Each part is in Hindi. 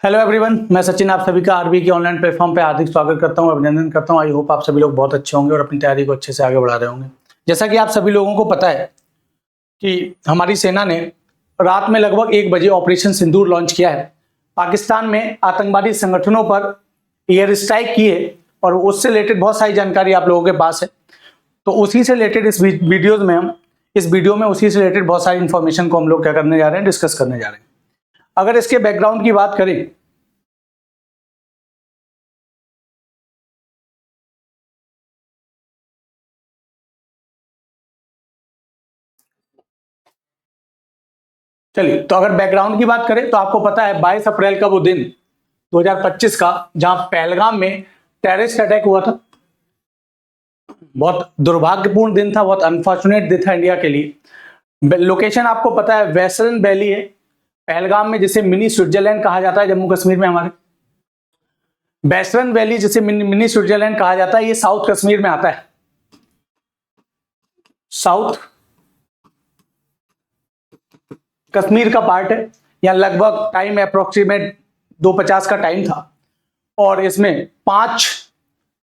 हेलो एवरीवन, मैं सचिन आप सभी का आरबी के ऑनलाइन प्लेटफॉर्म पे हार्दिक स्वागत करता हूं, अभिनंदन करता हूं। आई होप आप सभी लोग बहुत अच्छे होंगे और अपनी तैयारी को अच्छे से आगे बढ़ा रहे होंगे। जैसा कि आप सभी लोगों को पता है कि हमारी सेना ने रात में लगभग 1 बजे ऑपरेशन सिंदूर लॉन्च किया है। पाकिस्तान में आतंकवादी संगठनों पर एयर स्ट्राइक की है और उससे रिलेटेड बहुत सारी जानकारी आप लोगों के पास है। तो उसी से रिलेटेड इस वीडियो में उसी से रिलेटेड बहुत सारी इंफॉर्मेशन को हम लोग क्या करने जा रहे हैं, डिस्कस करने जा रहे हैं। अगर इसके बैकग्राउंड की बात करें चलिए, तो अगर बैकग्राउंड की बात करें तो आपको पता है 22 अप्रैल का वो दिन 2025 का जहां पहलगाम में टेररिस्ट अटैक हुआ था। बहुत दुर्भाग्यपूर्ण दिन था, बहुत अनफॉर्चुनेट दिन था इंडिया के लिए। लोकेशन आपको पता है वेस्टर्न वैली है पहलगाम में, जिसे मिनी स्विट्जरलैंड कहा जाता है जम्मू कश्मीर में। हमारे वेस्टर्न वैली जिसे मिनी स्विट्जरलैंड कहा जाता है, ये साउथ कश्मीर में आता है। साउथ कश्मीर का पार्ट है। यहाँ लगभग टाइम अप्रोक्सीमेट 2:50 का टाइम था और इसमें 5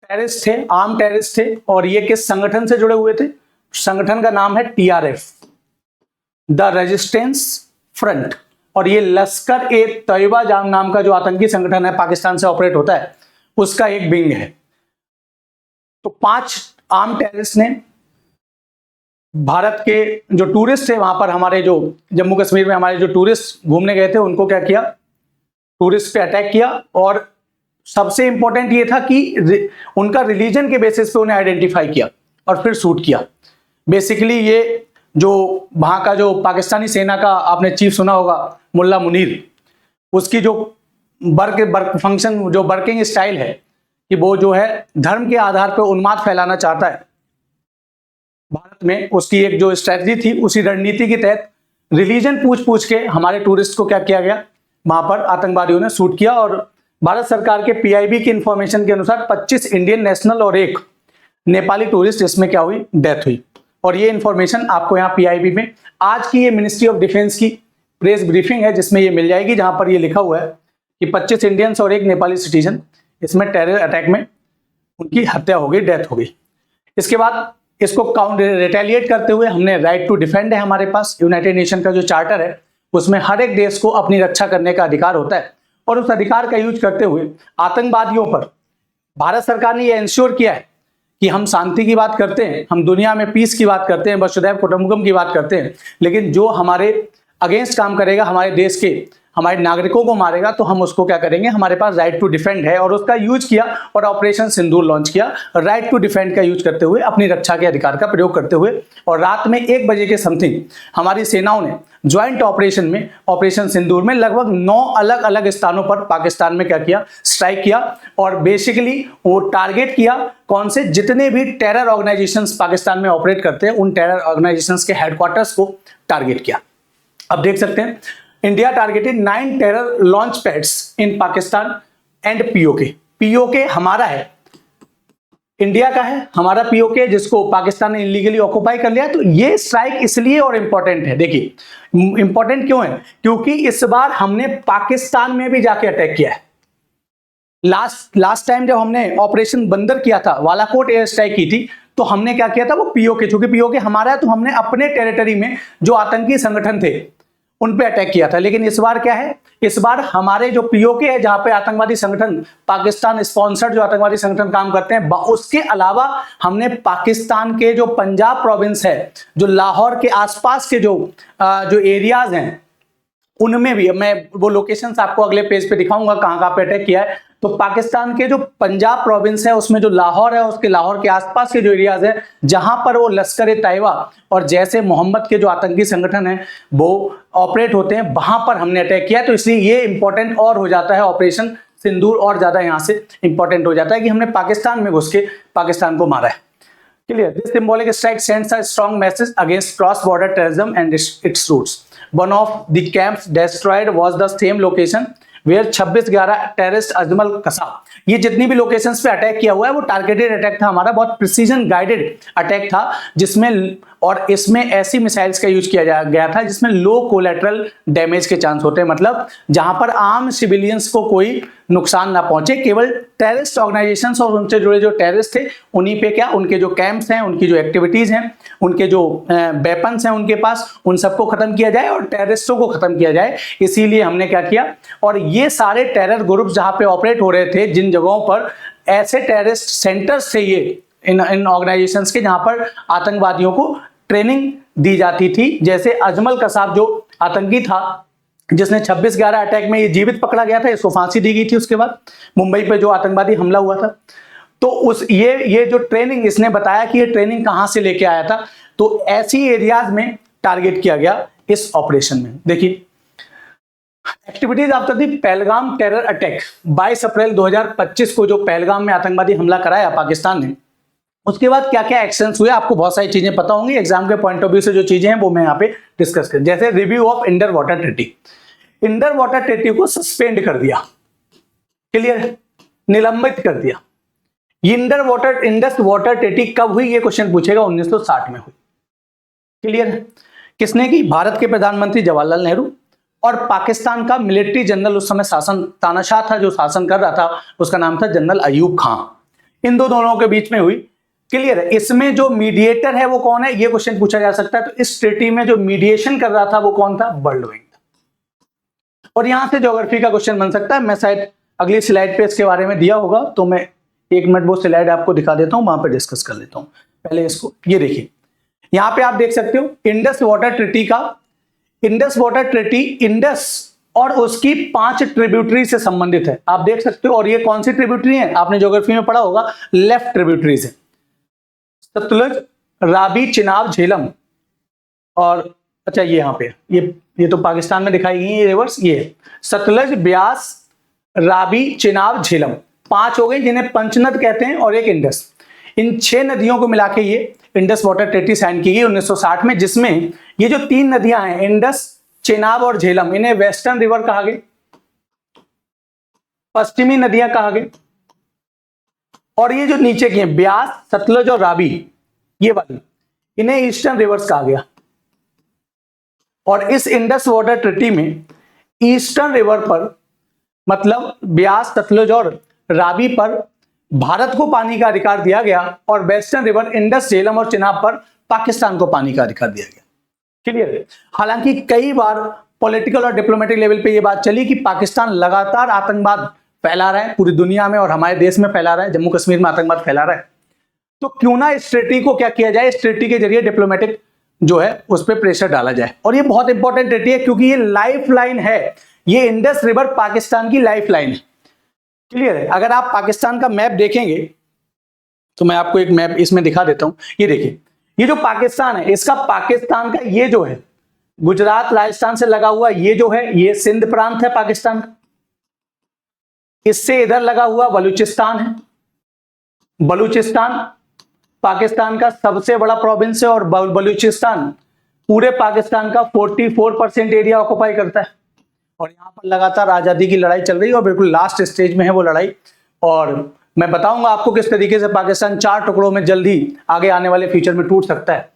टेररिस्ट थे, आर्म टेररिस्ट थे। और ये किस संगठन से जुड़े हुए थे? संगठन का नाम है TRF, द रेजिस्टेंस फ्रंट। और ये लश्कर ए तैयबा नाम का जो आतंकी संगठन है, पाकिस्तान से ऑपरेट होता है, उसका एक विंग है। तो 5 आर्म टेररिस्ट ने भारत के जो टूरिस्ट थे, वहां पर हमारे जो जम्मू कश्मीर में हमारे जो टूरिस्ट घूमने गए थे, उनको क्या किया? टूरिस्ट पे अटैक किया। और सबसे इंपॉर्टेंट ये था कि उनका रिलीजन के बेसिस पे उन्हें आइडेंटिफाई किया और फिर शूट किया। बेसिकली ये जो वहां का जो पाकिस्तानी सेना का आपने चीफ सुना होगा, मुल्ला मुनीर, उसकी जो वर्किंग स्टाइल है कि वो जो है धर्म के आधार पर उन्माद फैलाना चाहता है भारत में। उसकी एक जो स्ट्रेटजी थी, उसी रणनीति के तहत रिलीजन पूछ के हमारे टूरिस्ट को क्या किया गया? वहां पर आतंकवादियों ने शूट किया। और भारत सरकार के PIB की इंफॉर्मेशन के अनुसार 25 इंडियन नेशनल और 1 नेपाली टूरिस्ट इसमें क्या हुई? डेथ हुई। और ये इंफॉर्मेशन आपको यहाँ PIB में आज की ये मिनिस्ट्री ऑफ डिफेंस की प्रेस ब्रीफिंग है, जिसमें ये मिल जाएगी, जहां पर ये लिखा हुआ है कि 25 इंडियंस और 1 नेपाली सिटीजन इसमें टेरर अटैक में उनकी हत्या हो गई, डेथ हो गई। इसके बाद इसको रिटेलिएट करते हुए हमने राइट टू डिफेंड है हमारे पास। यूनाइटेड नेशन का जो चार्टर है, उसमें हर एक देश को अपनी रक्षा करने का अधिकार होता है। और उस अधिकार का यूज करते हुए आतंकवादियों पर भारत सरकार ने यह इंश्योर किया है कि हम शांति की बात करते हैं, हम दुनिया में पीस की बात करते हैं, वसुधैव कुटुंबकम की बात करते हैं, लेकिन जो हमारे अगेंस्ट काम करेगा, हमारे देश के हमारे नागरिकों को मारेगा, तो हम उसको क्या करेंगे? हमारे पास राइट टू डिफेंड है। और उसका यूज किया और ऑपरेशन सिंदूर लॉन्च किया, राइट टू डिफेंड का यूज करते हुए, अपनी रक्षा के अधिकार का प्रयोग करते हुए। और रात में 1 बजे के समथिंग हमारी सेनाओं ने ज्वाइंट ऑपरेशन में, ऑपरेशन सिंदूर में, लगभग 9 अलग अलग स्थानों पर पाकिस्तान में क्या किया? स्ट्राइक किया। और बेसिकली वो टारगेट किया कौन से? जितने भी टेरर ऑर्गेनाइजेशंस पाकिस्तान में ऑपरेट करते हैं, उन टेरर ऑर्गेनाइजेशंस के हेडक्वार्टर्स को टारगेट किया। अब देख सकते हैं, India targeted 9 terror launch pads in Pakistan and POK। POK हमारा है, इंडिया का है, हमारा POK, जिसको पाकिस्तान ने इलीगली ऑक्युपाई कर लिया। तो ये स्ट्राइक इसलिए और इंपॉर्टेंट है। देखिए इंपॉर्टेंट क्यों है? क्योंकि इस बार हमने पाकिस्तान में भी जाके अटैक किया है। लास्ट टाइम जब हमने ऑपरेशन बंदर किया था, बालाकोट एयर स्ट्राइक की थी, तो हमने क्या किया था? वो POK, चूंकि POK हमारा है, तो हमने अपने टेरिटरी में जो आतंकी संगठन थे उन पे अटैक किया था। लेकिन इस बार क्या है? इस बार हमारे जो POK है, जहां पे आतंकवादी संगठन, पाकिस्तान स्पॉन्सर्ड जो आतंकवादी संगठन काम करते हैं, उसके अलावा हमने पाकिस्तान के जो पंजाब प्रोविंस है, जो लाहौर के आसपास के जो एरियाज हैं, उनमें भी मैं वो लोकेशंस आपको अगले पेज पे दिखाऊंगा कहां कहां पे अटैक किया है। तो पाकिस्तान के जो पंजाब प्रोविंस है, उसमें जो लाहौर है, उसके लाहौर के आसपास के जो एरियाज है, जहां पर वो लश्कर ए तैयबा और जैसे मोहम्मद के जो आतंकी संगठन है वो ऑपरेट होते हैं, वहां पर हमने अटैक किया। तो इसलिए ये इंपॉर्टेंट और हो जाता है, ऑपरेशन सिंदूर और ज्यादा यहां से इंपॉर्टेंट हो जाता है कि हमने पाकिस्तान में घुस के पाकिस्तान को मारा है। Clear. This symbolic strike sends a strong message against cross-border terrorism and its roots. One of the camps destroyed was the same location where 26/11 terrorist Ajmal Kasab, ये जितनी भी लोकेशंस पे अटैक किया हुआ है वो टारगेटेड अटैक था हमारा, बहुत प्रिसीजन गाइडेड अटैक था, जिसमें और इसमें ऐसी मिसाइल्स का यूज किया गया था जिसमें लो कोलेटरल डैमेज के चांस होते हैं, मतलब जहां पर आम सिविलियंस को कोई नुकसान ना पहुंचे, केवल टेररिस्ट ऑर्गेनाइजेशंस और उनसे जुड़े जो टेररिस्ट थे उन्हीं पे क्या उनके जो कैंप्स हैं, उनकी जो एक्टिविटीज हैं, उनके जो वेपन्स हैं उनके पास, उन सबको खत्म किया जाए और टेररिस्टों को खत्म किया जाए। इसीलिए हमने क्या किया, और ये सारे टेरर ग्रुप्स जहां पे ऑपरेट हो रहे थे, जिन जगहों पर ऐसे टेररिस्ट सेंटर्स थे ये इन ऑर्गेनाइजेशंस के जहां पर आतंकवादियों को ट्रेनिंग दी जाती थी, जैसे अजमल कसाब जो आतंकी था जिसने 26/11 अटैक में ये जीवित पकड़ा गया था, इसको फांसी दी गई थी उसके बाद मुंबई पे जो आतंकवादी हमला हुआ था। तो उस ये जो ट्रेनिंग इसने बताया कि ये ट्रेनिंग कहां से लेके आया था, तो ऐसी एरियाज में टारगेट किया गया इस ऑपरेशन में। देखिए activities after the Pahalgam terror attack, 22 अप्रैल 2025 को जो पहलगाम में आतंकवादी हमला कराया पाकिस्तान ने, उसके बाद क्या क्या एक्शंस हुए आपको बहुत सारी चीजें पता होंगी, एग्जाम के पॉइंट ऑफ व्यू से जो चीजें हैं वो मैं यहाँ पे डिस्कस कर, जैसे review of Indus water treaty. Indus water treaty को सस्पेंड कर दिया, क्लियर, निलंबित कर दिया। इंडस वाटर ट्रीटी कब हुई ये क्वेश्चन पूछेगा, 1960 में हुई, क्लियर। किसने की, भारत के प्रधानमंत्री जवाहरलाल नेहरू और पाकिस्तान का मिलिट्री जनरल उस समय शासन तानाशाह था, जो शासन कर रहा था उसका नाम था जनरल अयूब खान, इन दोनों के बीच में हुई, क्लियर है। इसमें जो मीडिएटर है वो कौन है, ये क्वेश्चन पूछा जा सकता है। तो इस ट्रीटी में जो मीडिएशन कर रहा था वो कौन था, बर्डविन। और यहां से ज्योग्राफी का क्वेश्चन बन सकता है, मैं शायद अगली स्लाइड पे इसके बारे में दिया होगा, तो मैं 1 मिनट वो स्लाइड आपको दिखा देता हूं, वहां पे डिस्कस कर लेता हूं। पहले इसको ये देखिए, यहां पे आप देख सकते हो इंडस वाटर ट्रीटी का, इंडस वाटर ट्रीटी इंडस और उसकी 5 ट्रिब्यूटरी से संबंधित है, आप देख सकते हो। और ये कौन सी ट्रिब्यूटरी है, आपने ज्योग्राफी में पढ़ा होगा, लेफ्ट ट्रिब्यूटरीज है, सतलुज, रावी, चिनाब, झेलम। और अच्छा ये यहाँ पे ये तो पाकिस्तान में दिखाई गई है रिवर्स, ये सतलज, ब्यास, रावी, चिनाब, झेलम 5 हो गई, जिन्हें पंचनद कहते हैं, और एक इंडस। इन 6 नदियों को मिलाके ये इंडस वाटर ट्रीटी साइन की गई 1960 में, जिसमें ये जो 3 नदियां हैं इंडस, चेनाब और झेलम, इन्हें वेस्टर्न रिवर कहा गया, पश्चिमी नदियां कहा गया, और ये जो नीचे की हैं ब्यास, सतलज और रावी, ये वाली, इन्हें ईस्टर्न रिवर्स कहा गया। और इस इंडस वाटर ट्रीटी में ईस्टर्न रिवर पर, मतलब ब्यास, सतलज और रावी पर भारत को पानी का अधिकार दिया गया, और वेस्टर्न रिवर इंडस, झेलम और चिनाब पर पाकिस्तान को पानी का अधिकार दिया गया, क्लियर है। हालांकि कई बार पॉलिटिकल और डिप्लोमेटिक लेवल पे ये बात चली कि पाकिस्तान लगातार आतंकवाद फैला रहा है पूरी दुनिया में, और हमारे देश में फैला रहा है, जम्मू कश्मीर में आतंकवाद फैला रहा है, तो क्यों ना इस ट्रीटी को क्या किया जाए, इस ट्रीटी के जरिए डिप्लोमेटिक जो है उस पर प्रेशर डाला जाए। और ये बहुत इंपॉर्टेंट ट्रीटी है क्योंकि ये लाइफ लाइन है, ये इंडस रिवर पाकिस्तान की लाइफ लाइन है, क्लियर है। अगर आप पाकिस्तान का मैप देखेंगे तो मैं आपको एक मैप इसमें दिखा देता हूं, ये देखिए, ये जो पाकिस्तान है, इसका पाकिस्तान का ये जो है गुजरात राजस्थान से लगा हुआ, ये जो है ये सिंध प्रांत है पाकिस्तान का, इससे इधर लगा हुआ बलूचिस्तान है। बलूचिस्तान पाकिस्तान का सबसे बड़ा प्रोविंस है, और बलूचिस्तान पूरे पाकिस्तान का 44% एरिया ऑक्युपाई करता है। और यहां पर लगातार आजादी की लड़ाई चल रही है, और बिल्कुल लास्ट स्टेज में है वो लड़ाई, और मैं बताऊंगा आपको किस तरीके से पाकिस्तान 4 टुकड़ों में जल्दी आगे आने वाले फ्यूचर में टूट सकता है।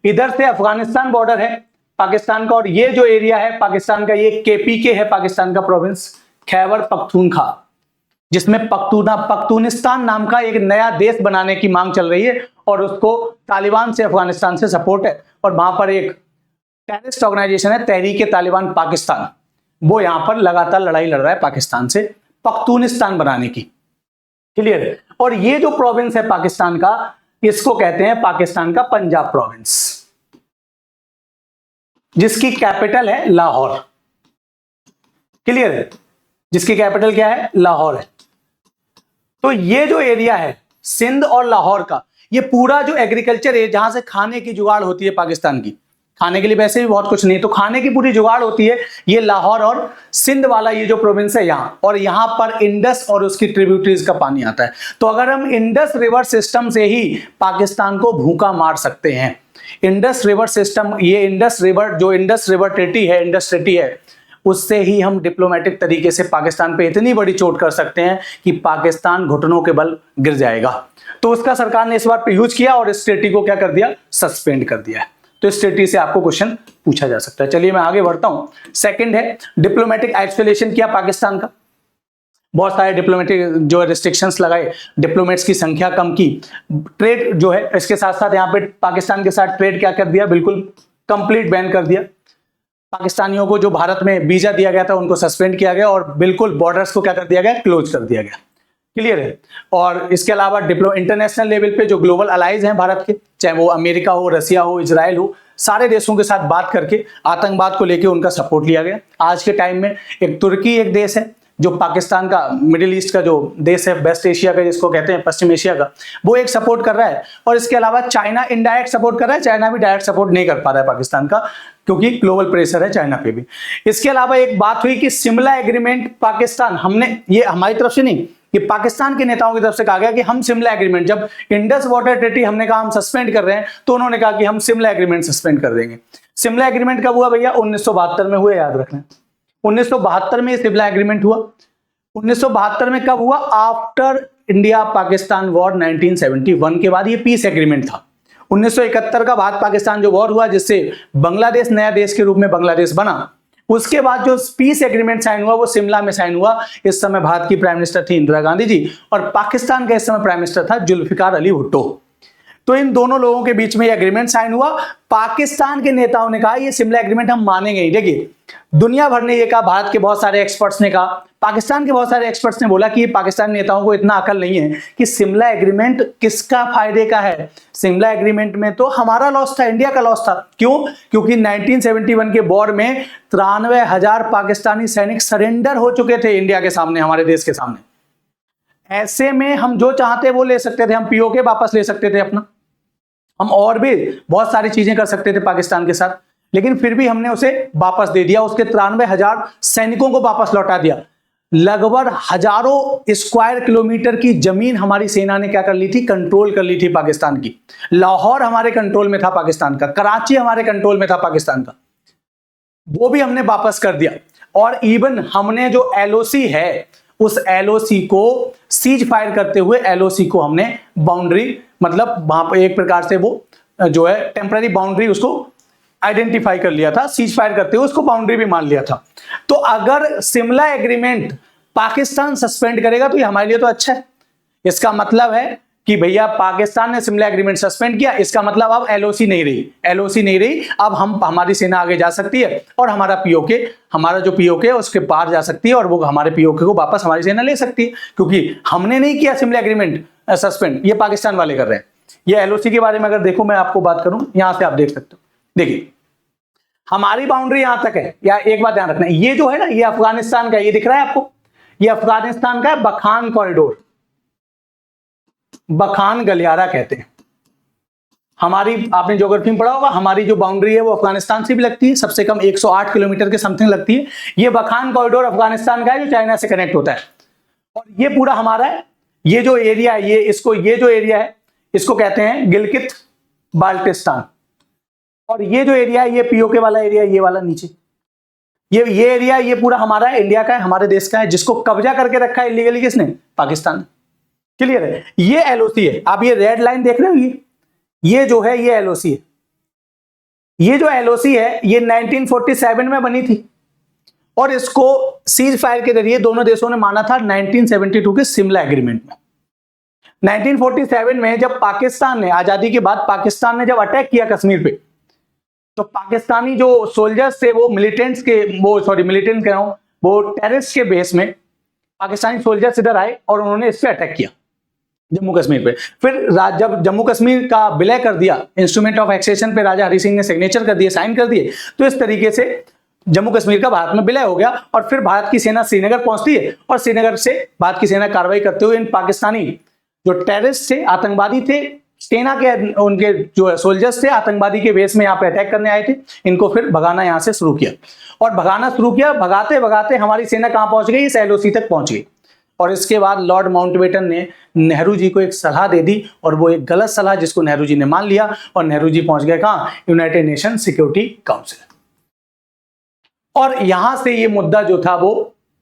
इधर से अफगानिस्तान बॉर्डर है पाकिस्तान का, और ये जो एरिया है पाकिस्तान का, ये KPK है पाकिस्तान का प्रोविंस, खैबर पख्तूनख्वा, जिसमें पख्तूनिस्तान नाम का एक नया देश बनाने की मांग चल रही है, और उसको तालिबान से, अफगानिस्तान से सपोर्ट है। और वहां पर एक टेररिस्ट ऑर्गेनाइजेशन है तहरीक-ए-तालिबान पाकिस्तान, वो यहां पर लगातार लड़ाई लड़ रहा है पाकिस्तान से पख्तूनिस्तान बनाने की, क्लियर है। और ये जो प्रोविंस है पाकिस्तान का, इसको कहते हैं पाकिस्तान का पंजाब प्रोविंस, जिसकी कैपिटल है लाहौर, क्लियर है, जिसकी कैपिटल क्या है, लाहौर है। तो ये जो एरिया है सिंध और लाहौर का, ये पूरा जो एग्रीकल्चर है, जहां से खाने की जुगाड़ होती है पाकिस्तान की, खाने के लिए वैसे भी बहुत कुछ नहीं है, तो खाने की पूरी जुगाड़ होती है, ये लाहौर और सिंध वाला ये जो प्रोविंस है यहां, और यहां पर इंडस और उसकी ट्रिब्यूटरीज का पानी आता है। तो अगर हम इंडस रिवर सिस्टम से ही पाकिस्तान को भूखा मार सकते हैं, इंडस रिवर सिस्टम, ये इंडस रिवर जो इंडस रिवर ट्रीटी है, इंडस ट्रीटी है, उससे ही हम डिप्लोमेटिक तरीके से पाकिस्तान पे इतनी बड़ी चोट कर सकते हैं कि पाकिस्तान घुटनों के बल गिर जाएगा। तो उसका सरकार ने इस बार पे यूज किया और इस ट्रीटी को क्या कर दिया, सस्पेंड कर दिया है। तो इस ट्रीटी से आपको क्वेश्चन पूछा जा सकता है। चलिए मैं आगे बढ़ता हूं। सेकंड है डिप्लोमेटिक आइसोलेशन किया पाकिस्तान का, बहुत सारे डिप्लोमेटिक जो रिस्ट्रिक्शंस लगाए, डिप्लोमेट्स की संख्या कम की, ट्रेड जो है इसके साथ साथ यहाँ पे पाकिस्तान के साथ ट्रेड क्या कर दिया, बिल्कुल कंप्लीट बैन कर दिया। पाकिस्तानियों को जो भारत में वीजा दिया गया था उनको सस्पेंड किया गया और बिल्कुल बॉर्डर्स को क्या कर दिया गया, क्लोज कर दिया गया। क्लियर है। और इसके अलावा इंटरनेशनल लेवल पे जो ग्लोबल अलाइज हैं भारत के, चाहे वो अमेरिका हो, रसिया हो, इजराइल हो, सारे देशों के साथ बात करके आतंकवाद को लेकर उनका सपोर्ट लिया गया। आज के टाइम में एक तुर्की एक देश है जो पाकिस्तान का, मिडिल ईस्ट का जो देश है, वेस्ट एशिया का जिसको कहते हैं, पश्चिम एशिया का, वो एक सपोर्ट कर रहा है। और इसके अलावा चाइना इनडायरेक्ट सपोर्ट कर रहा है, चाइना भी डायरेक्ट सपोर्ट नहीं कर पा रहा है पाकिस्तान का, क्योंकि ग्लोबल प्रेशर है चाइना पे भी। इसके अलावा एक बात हुई कि शिमला एग्रीमेंट पाकिस्तान, हमने ये हमारी तरफ से नहीं, ये पाकिस्तान के नेताओं की तरफ से कहा गया कि हम शिमला एग्रीमेंट, जब इंडस वाटर ट्रीटी हमने कहा हम सस्पेंड कर रहे हैं, तो उन्होंने कहा कि हम शिमला एग्रीमेंट सस्पेंड कर देंगे। शिमला एग्रीमेंट कब हुआ भैया, 1972 में हुआ, याद रखना। 1972 में शिमला एग्रीमेंट हुआ। 1972 में कब हुआ, आफ्टर इंडिया पाकिस्तान वॉर 1971 के बाद ये पीस एग्रीमेंट था। 1971 का भारत पाकिस्तान जो वॉर हुआ, जिससे बांग्लादेश नया देश के रूप में बांग्लादेश बना, उसके बाद जो पीस एग्रीमेंट साइन हुआ वो शिमला में साइन हुआ। इस समय भारत की प्राइम मिनिस्टर थी इंदिरा गांधी जी और पाकिस्तान का इस समय प्राइम मिनिस्टर था जुल्फिकार अली भुट्टो। तो इन दोनों लोगों के बीच में ये एग्रीमेंट साइन हुआ। पाकिस्तान के नेताओं ने कहा ये शिमला एग्रीमेंट हम मानेंगे नहीं। देखिए दुनिया भर ने ये कहा, भारत के बहुत सारे एक्सपर्ट्स ने कहा, पाकिस्तान के बहुत सारे एक्सपर्ट्स ने बोला कि पाकिस्तानी नेताओं को इतना अकल नहीं है कि शिमला एग्रीमेंट किसका फायदे का है। शिमला एग्रीमेंट में तो हमारा लॉस था, इंडिया का लॉस था। क्यों? क्योंकि 1971 के वॉर में 93,000 पाकिस्तानी सैनिक सरेंडर हो चुके थे इंडिया के सामने, हमारे देश के सामने। ऐसे में हम जो चाहते वो ले सकते थे, हम पीओके वापस ले सकते थे अपना, हम और भी बहुत सारी चीजें कर सकते थे पाकिस्तान के साथ, लेकिन फिर भी हमने उसे वापस दे दिया। उसके 93,000 सैनिकों को वापस लौटा दिया। लगभग हजारों स्क्वायर किलोमीटर की जमीन हमारी सेना ने क्या कर ली थी, कंट्रोल कर ली थी पाकिस्तान की। लाहौर हमारे कंट्रोल में था पाकिस्तान का, कराची हमारे कंट्रोल में था पाकिस्तान का, वो भी हमने वापस कर दिया। और इवन हमने जो एलओसी है उस एलओसी को सीज फायर करते हुए एलओसी को हमने बाउंड्री, मतलब वहां पर एक प्रकार से वो जो है टेम्पररी बाउंड्री उसको आइडेंटिफाई कर लिया था, सीज फायर करते हुए उसको बाउंड्री भी मान लिया था। तो अगर शिमला एग्रीमेंट पाकिस्तान सस्पेंड करेगा तो ये हमारे लिए तो अच्छा है। इसका मतलब है कि भैया पाकिस्तान ने शिमला एग्रीमेंट सस्पेंड किया, इसका मतलब अब एलओसी नहीं रही, एलओसी नहीं रही, अब हमारी सेना आगे जा सकती है और हमारा पीओके, हमारा जो पीओके है उसके पार जा सकती है और वो हमारे पीओके को वापस हमारी सेना ले सकती है, क्योंकि हमने नहीं किया शिमला एग्रीमेंट सस्पेंड, ये पाकिस्तान वाले कर रहे हैं। ये एलओसी के बारे में अगर देखो, मैं आपको बात करूं, यहां से आप देख सकते हो। देखिए हमारी बाउंड्री यहां तक है, या एक बात ध्यान रखना, ये जो है ना, ये अफगानिस्तान का, ये दिख रहा है आपको, ये अफगानिस्तान का है, बखान कॉरिडोर, बखान गलियारा कहते हैं। हमारी, आपने ज्योग्राफी में पढ़ा होगा, हमारी जो बाउंड्री है वो अफगानिस्तान से भी लगती है, सबसे कम 108 किलोमीटर के समथिंग लगती है। ये बखान कॉरिडोर अफगानिस्तान का है जो चाइना से कनेक्ट होता है, और ये पूरा हमारा है। ये जो एरिया है, ये जो एरिया है इसको कहते हैं गिलगित बाल्टिस्तान, और ये जो एरिया है ये पीओके वाला एरिया, ये वाला नीचे, ये एरिया, ये पूरा हमारा है, इंडिया का है, हमारे देश का है, जिसको कब्जा करके रखा है इलीगली किसने, पाकिस्तान। क्लियर है। ये एलओसी है, आप ये रेड लाइन देख रहे हो, ये जो है ये एलओसी है। ये जो एलओसी है ये 1947 में बनी थी और इसको सीज फायर के जरिए दोनों देशों ने माना था 1972 के शिमला एग्रीमेंट में। 1947 में जब पाकिस्तान ने, आजादी के बाद पाकिस्तान ने जब अटैक किया कश्मीर पे, तो पाकिस्तानी जो सोल्जर्स थे वो मिलिटेंट्स के, मिलिटेंट कह रहा हूं, वो टेररिस्ट के बेस में पाकिस्तानी सोल्जर्स इधर आए और उन्होंने इस पे अटैक किया जम्मू कश्मीर पे। फिर जब जम्मू कश्मीर का विलय कर दिया, इंस्ट्रूमेंट ऑफ एक्सेशन पे राजा हरि सिंह ने सिग्नेचर कर दिए, साइन कर दिए, तो इस तरीके से जम्मू कश्मीर का भारत में विलय हो गया और फिर भारत की सेना श्रीनगर पहुंचती है और श्रीनगर से भारत की सेना कार्रवाई करते हुए इन पाकिस्तानी जो टेररिस्ट थे, आतंकवादी थे, सेना के उनके जो सोल्जर्स थे, आतंकवादी के बेस में यहाँ पे अटैक करने आए थे, इनको फिर भगाना यहाँ से शुरू किया और भगाना शुरू किया। भगाते भगाते हमारी सेना कहाँ पहुंच गई, इस एलओसी तक पहुंच गई। और इसके बाद लॉर्ड माउंटबेटन ने नेहरू जी को एक सलाह दे दी और वो एक गलत सलाह जिसको नेहरू जी ने मान लिया और नेहरू जी पहुंच गए कहाँ, यूनाइटेड नेशन सिक्योरिटी काउंसिल। और यहां से ये मुद्दा जो था वो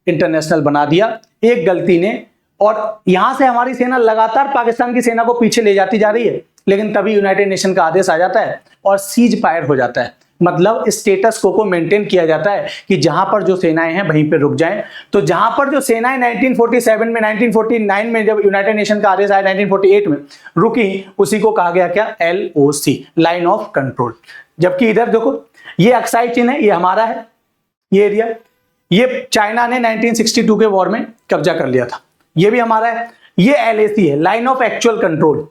इंटरनेशनल बना दिया एक गलती ने, और यहां से हमारी सेना लगातार पाकिस्तान की सेना को पीछे ले जाती जा रही है, लेकिन तभी यूनाइटेड नेशन का आदेश आ जाता है और सीज फायर हो जाता है। मतलब स्टेटस को मेंटेन किया जाता है कि जहां पर जो सेनाएं हैं वहीं पे रुक जाएं। तो जहां पर जो सेनाएं 1947 में 1949 में जब यूनाइटेड नेशन का आदेश आया 1948 में रुकी, उसी को कहा गया क्या, LOC, लाइन ऑफ कंट्रोल। जबकि इधर देखो ये अक्साई चीन है, ये हमारा है, ये एरिया, ये चाइना ने 1962 के वॉर में कब्जा कर लिया था, ये भी हमारा है। ये LAC है, line of actual control,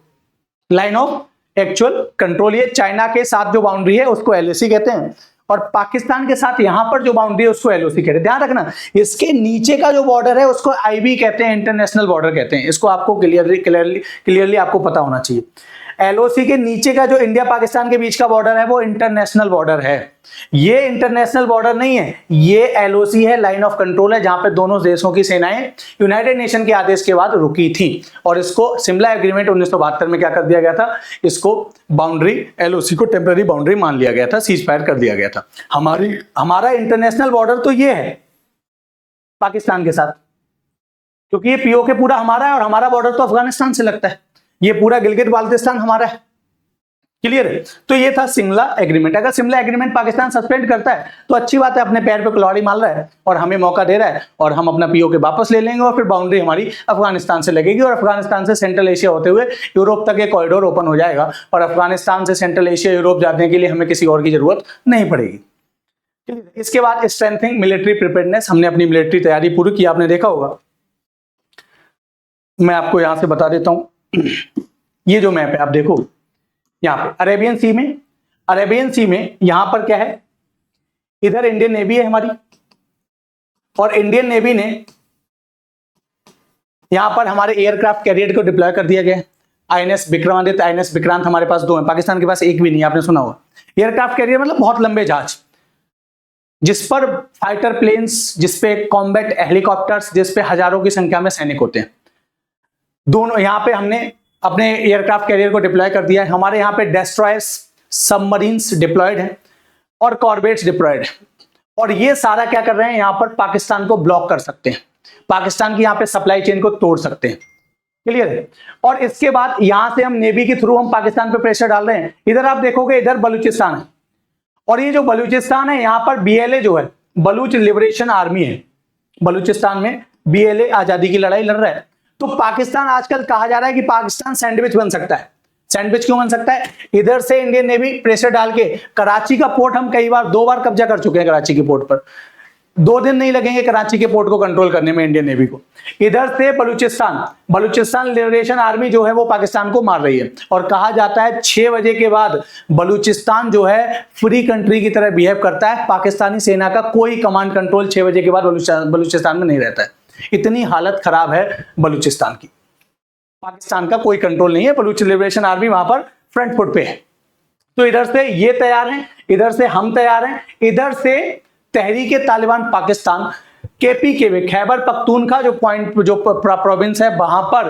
line of actual control. ये चाइना के साथ जो बाउंड्री है उसको LAC कहते हैं, और पाकिस्तान के साथ यहां पर जो बाउंड्री है उसको LOC कहते हैं। ध्यान रखना, इसके नीचे का जो बॉर्डर है उसको IB कहते हैं, इंटरनेशनल बॉर्डर कहते हैं। इसको आपको क्लियरली आपको पता होना चाहिए। LOC के नीचे का जो इंडिया पाकिस्तान के बीच का बॉर्डर है वो इंटरनेशनल बॉर्डर है। ये इंटरनेशनल बॉर्डर नहीं है, ये LOC है, लाइन ऑफ कंट्रोल है, जहां पे दोनों देशों की सेनाएं यूनाइटेड नेशन के आदेश के बाद रुकी थी। और इसको शिमला एग्रीमेंट 1972 में क्या कर दिया गया था, इसको बाउंड्री, LOC को टेम्पररी बाउंड्री मान लिया गया था, सीज फायर कर दिया गया था। हमारा इंटरनेशनल बॉर्डर तो ये है पाकिस्तान के साथ, क्योंकि ये POK पूरा हमारा है, और हमारा बॉर्डर तो अफगानिस्तान से लगता है, ये पूरा गिलगित बाल्टिस्तान हमारा है। क्लियर है? तो ये था शिमला एग्रीमेंट। अगर शिमला एग्रीमेंट पाकिस्तान सस्पेंड करता है तो अच्छी बात है, अपने पैर पे कुल्हाड़ी मार रहा है और हमें मौका दे रहा है, और हम अपना POK वापस ले लेंगे, और फिर बाउंड्री हमारी अफगानिस्तान से लगेगी, और अफगानिस्तान से सेंट्रल एशिया होते हुए यूरोप तक एक कॉरिडोर ओपन हो जाएगा, और अफगानिस्तान से सेंट्रल एशिया यूरोप जाने के लिए हमें किसी और की जरूरत नहीं पड़ेगी। इसके बाद स्ट्रेंथनिंग मिलिट्री प्रिपेयर्डनेस, हमने अपनी मिलिट्री तैयारी पूरी की, आपने देखा होगा। मैं आपको यहां से बता देता हूं, ये जो मैप है आप देखो, यहां पे अरेबियन सी में यहां पर क्या है, इधर इंडियन नेवी है हमारी, और इंडियन नेवी ने यहां पर हमारे एयरक्राफ्ट कैरियर को डिप्लॉय कर दिया गया है। INS विक्रमादित्य, INS विक्रांत हमारे पास 2 हैं, पाकिस्तान के पास एक भी नहीं, आपने सुना होगा। एयरक्राफ्ट कैरियर मतलब बहुत लंबे जहाज, जिस पर फाइटर प्लेन्स, जिसपे कॉम्बैट हेलीकॉप्टर्स, जिसपे हजारों की संख्या में सैनिक होते हैं। दोनों यहां पे हमने अपने एयरक्राफ्ट कैरियर को डिप्लॉय कर दिया है। हमारे यहां पे डेस्ट्रॉयर्स, सबमरीन्स डिप्लॉयड हैं, और कॉर्बेट्स डिप्लॉयड हैं, और ये सारा क्या कर रहे हैं, यहां पर पाकिस्तान को ब्लॉक कर सकते हैं, पाकिस्तान की यहां पे सप्लाई चेन को तोड़ सकते हैं। क्लियर है? और इसके बाद यहां से हम नेवी के थ्रू हम पाकिस्तान पे प्रेशर डाल रहे हैं। इधर आप देखोगे, इधर बलूचिस्तान है, और ये जो बलूचिस्तान है यहां पर BLA जो है, बलूच लिबरेशन आर्मी है, बलूचिस्तान में BLA आजादी की लड़ाई लड़ रहा है। तो पाकिस्तान आजकल कहा जा रहा है कि पाकिस्तान सैंडविच बन सकता है। सैंडविच क्यों बन सकता है? इधर से इंडियन नेवी प्रेशर डाल के कराची का पोर्ट हम कई बार 2 बार कब्जा कर चुके हैं, कराची के पोर्ट पर 2 दिन नहीं लगेंगे कराची के पोर्ट को कंट्रोल करने में इंडियन नेवी को। इधर से बलूचिस्तान लिबरेशन आर्मी जो है वो पाकिस्तान को मार रही है, और कहा जाता है 6 बजे के बाद बलूचिस्तान जो है फ्री कंट्री की तरह बिहेव करता है। पाकिस्तानी सेना का कोई कमांड कंट्रोल 6 बजे के बाद बलूचिस्तान में नहीं रहता है। इतनी हालत खराब है बलूचिस्तान की, पाकिस्तान का कोई कंट्रोल नहीं है, बलूच लिबरेशन आर्मी वहां पर फ्रंट फुट पे है। तो इधर से ये तैयार हैं, इधर से हम तैयार हैं, इधर से तहरीक-ए-तालिबान पाकिस्तान KPK खैबर पख्तूनख्वा जो प्रोविंस है, वहां पर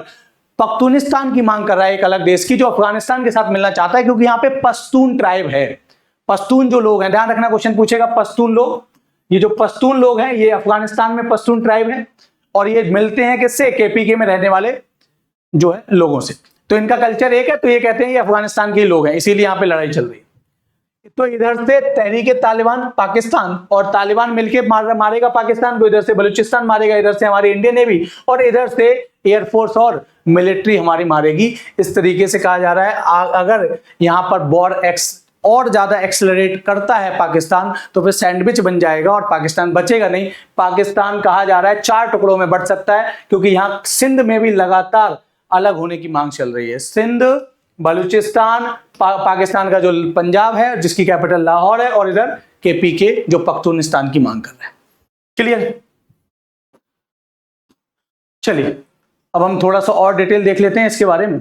पख्तूनिस्तान की मांग कर रहा है, एक अलग देश की, जो अफगानिस्तान के साथ मिलना चाहता है, क्योंकि यहाँ पे पश्तून ट्राइब है। पश्तून जो लोग हैं, ध्यान रखना, क्वेश्चन पूछेगा, पश्तून लोग, ये जो पश्तून लोग हैं ये अफगानिस्तान में पश्तून ट्राइब है, और ये मिलते हैं किससे, KPK में रहने वाले जो है लोगों से। तो इनका कल्चर एक है, तो ये कहते हैं ये अफगानिस्तान के लोग हैं, इसीलिए यहाँ पे लड़ाई चल रही है। तो इधर से तहरीक-ए-तालिबान पाकिस्तान और तालिबान मिलके मारेगा पाकिस्तान को, इधर से बलूचिस्तान मारेगा, इधर से हमारी इंडियन नेवी, और इधर से एयरफोर्स और मिलिट्री हमारी मारेगी। इस तरीके से कहा जा रहा है अगर यहाँ पर वॉर और ज्यादा एक्सेलरेट करता है पाकिस्तान, तो फिर सैंडविच बन जाएगा और पाकिस्तान बचेगा नहीं। पाकिस्तान कहा जा रहा है 4 टुकड़ों में बढ़ सकता है, क्योंकि यहाँ सिंध में भी लगातार अलग होने की मांग चल रही है। सिंध, बलूचिस्तान, पाकिस्तान का जो पंजाब है जिसकी कैपिटल लाहौर है, और इधर KPK जो पख्तूनिस्तान की मांग कर रहा है। क्लियर? चलिए अब हम थोड़ा सा और डिटेल देख लेते हैं इसके बारे में।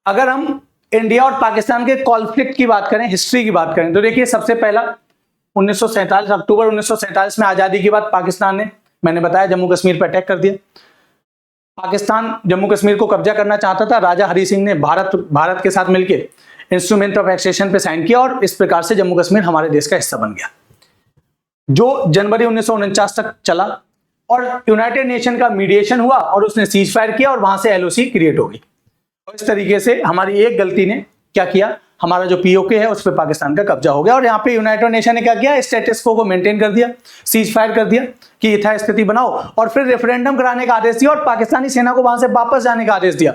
अगर हम इंडिया और पाकिस्तान के कॉन्फ्लिक्ट की बात करें, हिस्ट्री की बात करें, तो देखिए सबसे पहला 1947 अक्टूबर 1947 में आजादी के बाद पाकिस्तान ने, मैंने बताया, जम्मू कश्मीर पर अटैक कर दिया। पाकिस्तान जम्मू कश्मीर को कब्जा करना चाहता था। राजा हरि सिंह ने भारत के साथ मिलकर इंस्ट्रूमेंट ऑफ एक्सेशन पे साइन किया, और इस प्रकार से जम्मू कश्मीर हमारे देश का हिस्सा बन गया। जो जनवरी 1949 तक चला और यूनाइटेड नेशन का मीडिएशन हुआ और उसने सीज फायर किया और वहां से एलओसी क्रिएट हो गई। और इस तरीके से हमारी एक गलती ने क्या किया, हमारा जो पीओके है उस पर पाकिस्तान का कब्जा हो गया और यहाँ पे यूनाइटेड नेशन ने क्या किया, स्टेटस को मेंटेन कर दिया, सीज फायर कर दिया कि यथा स्थिति बनाओ और फिर रेफरेंडम कराने का आदेश दिया और पाकिस्तानी सेना को वहां से वापस जाने का आदेश दिया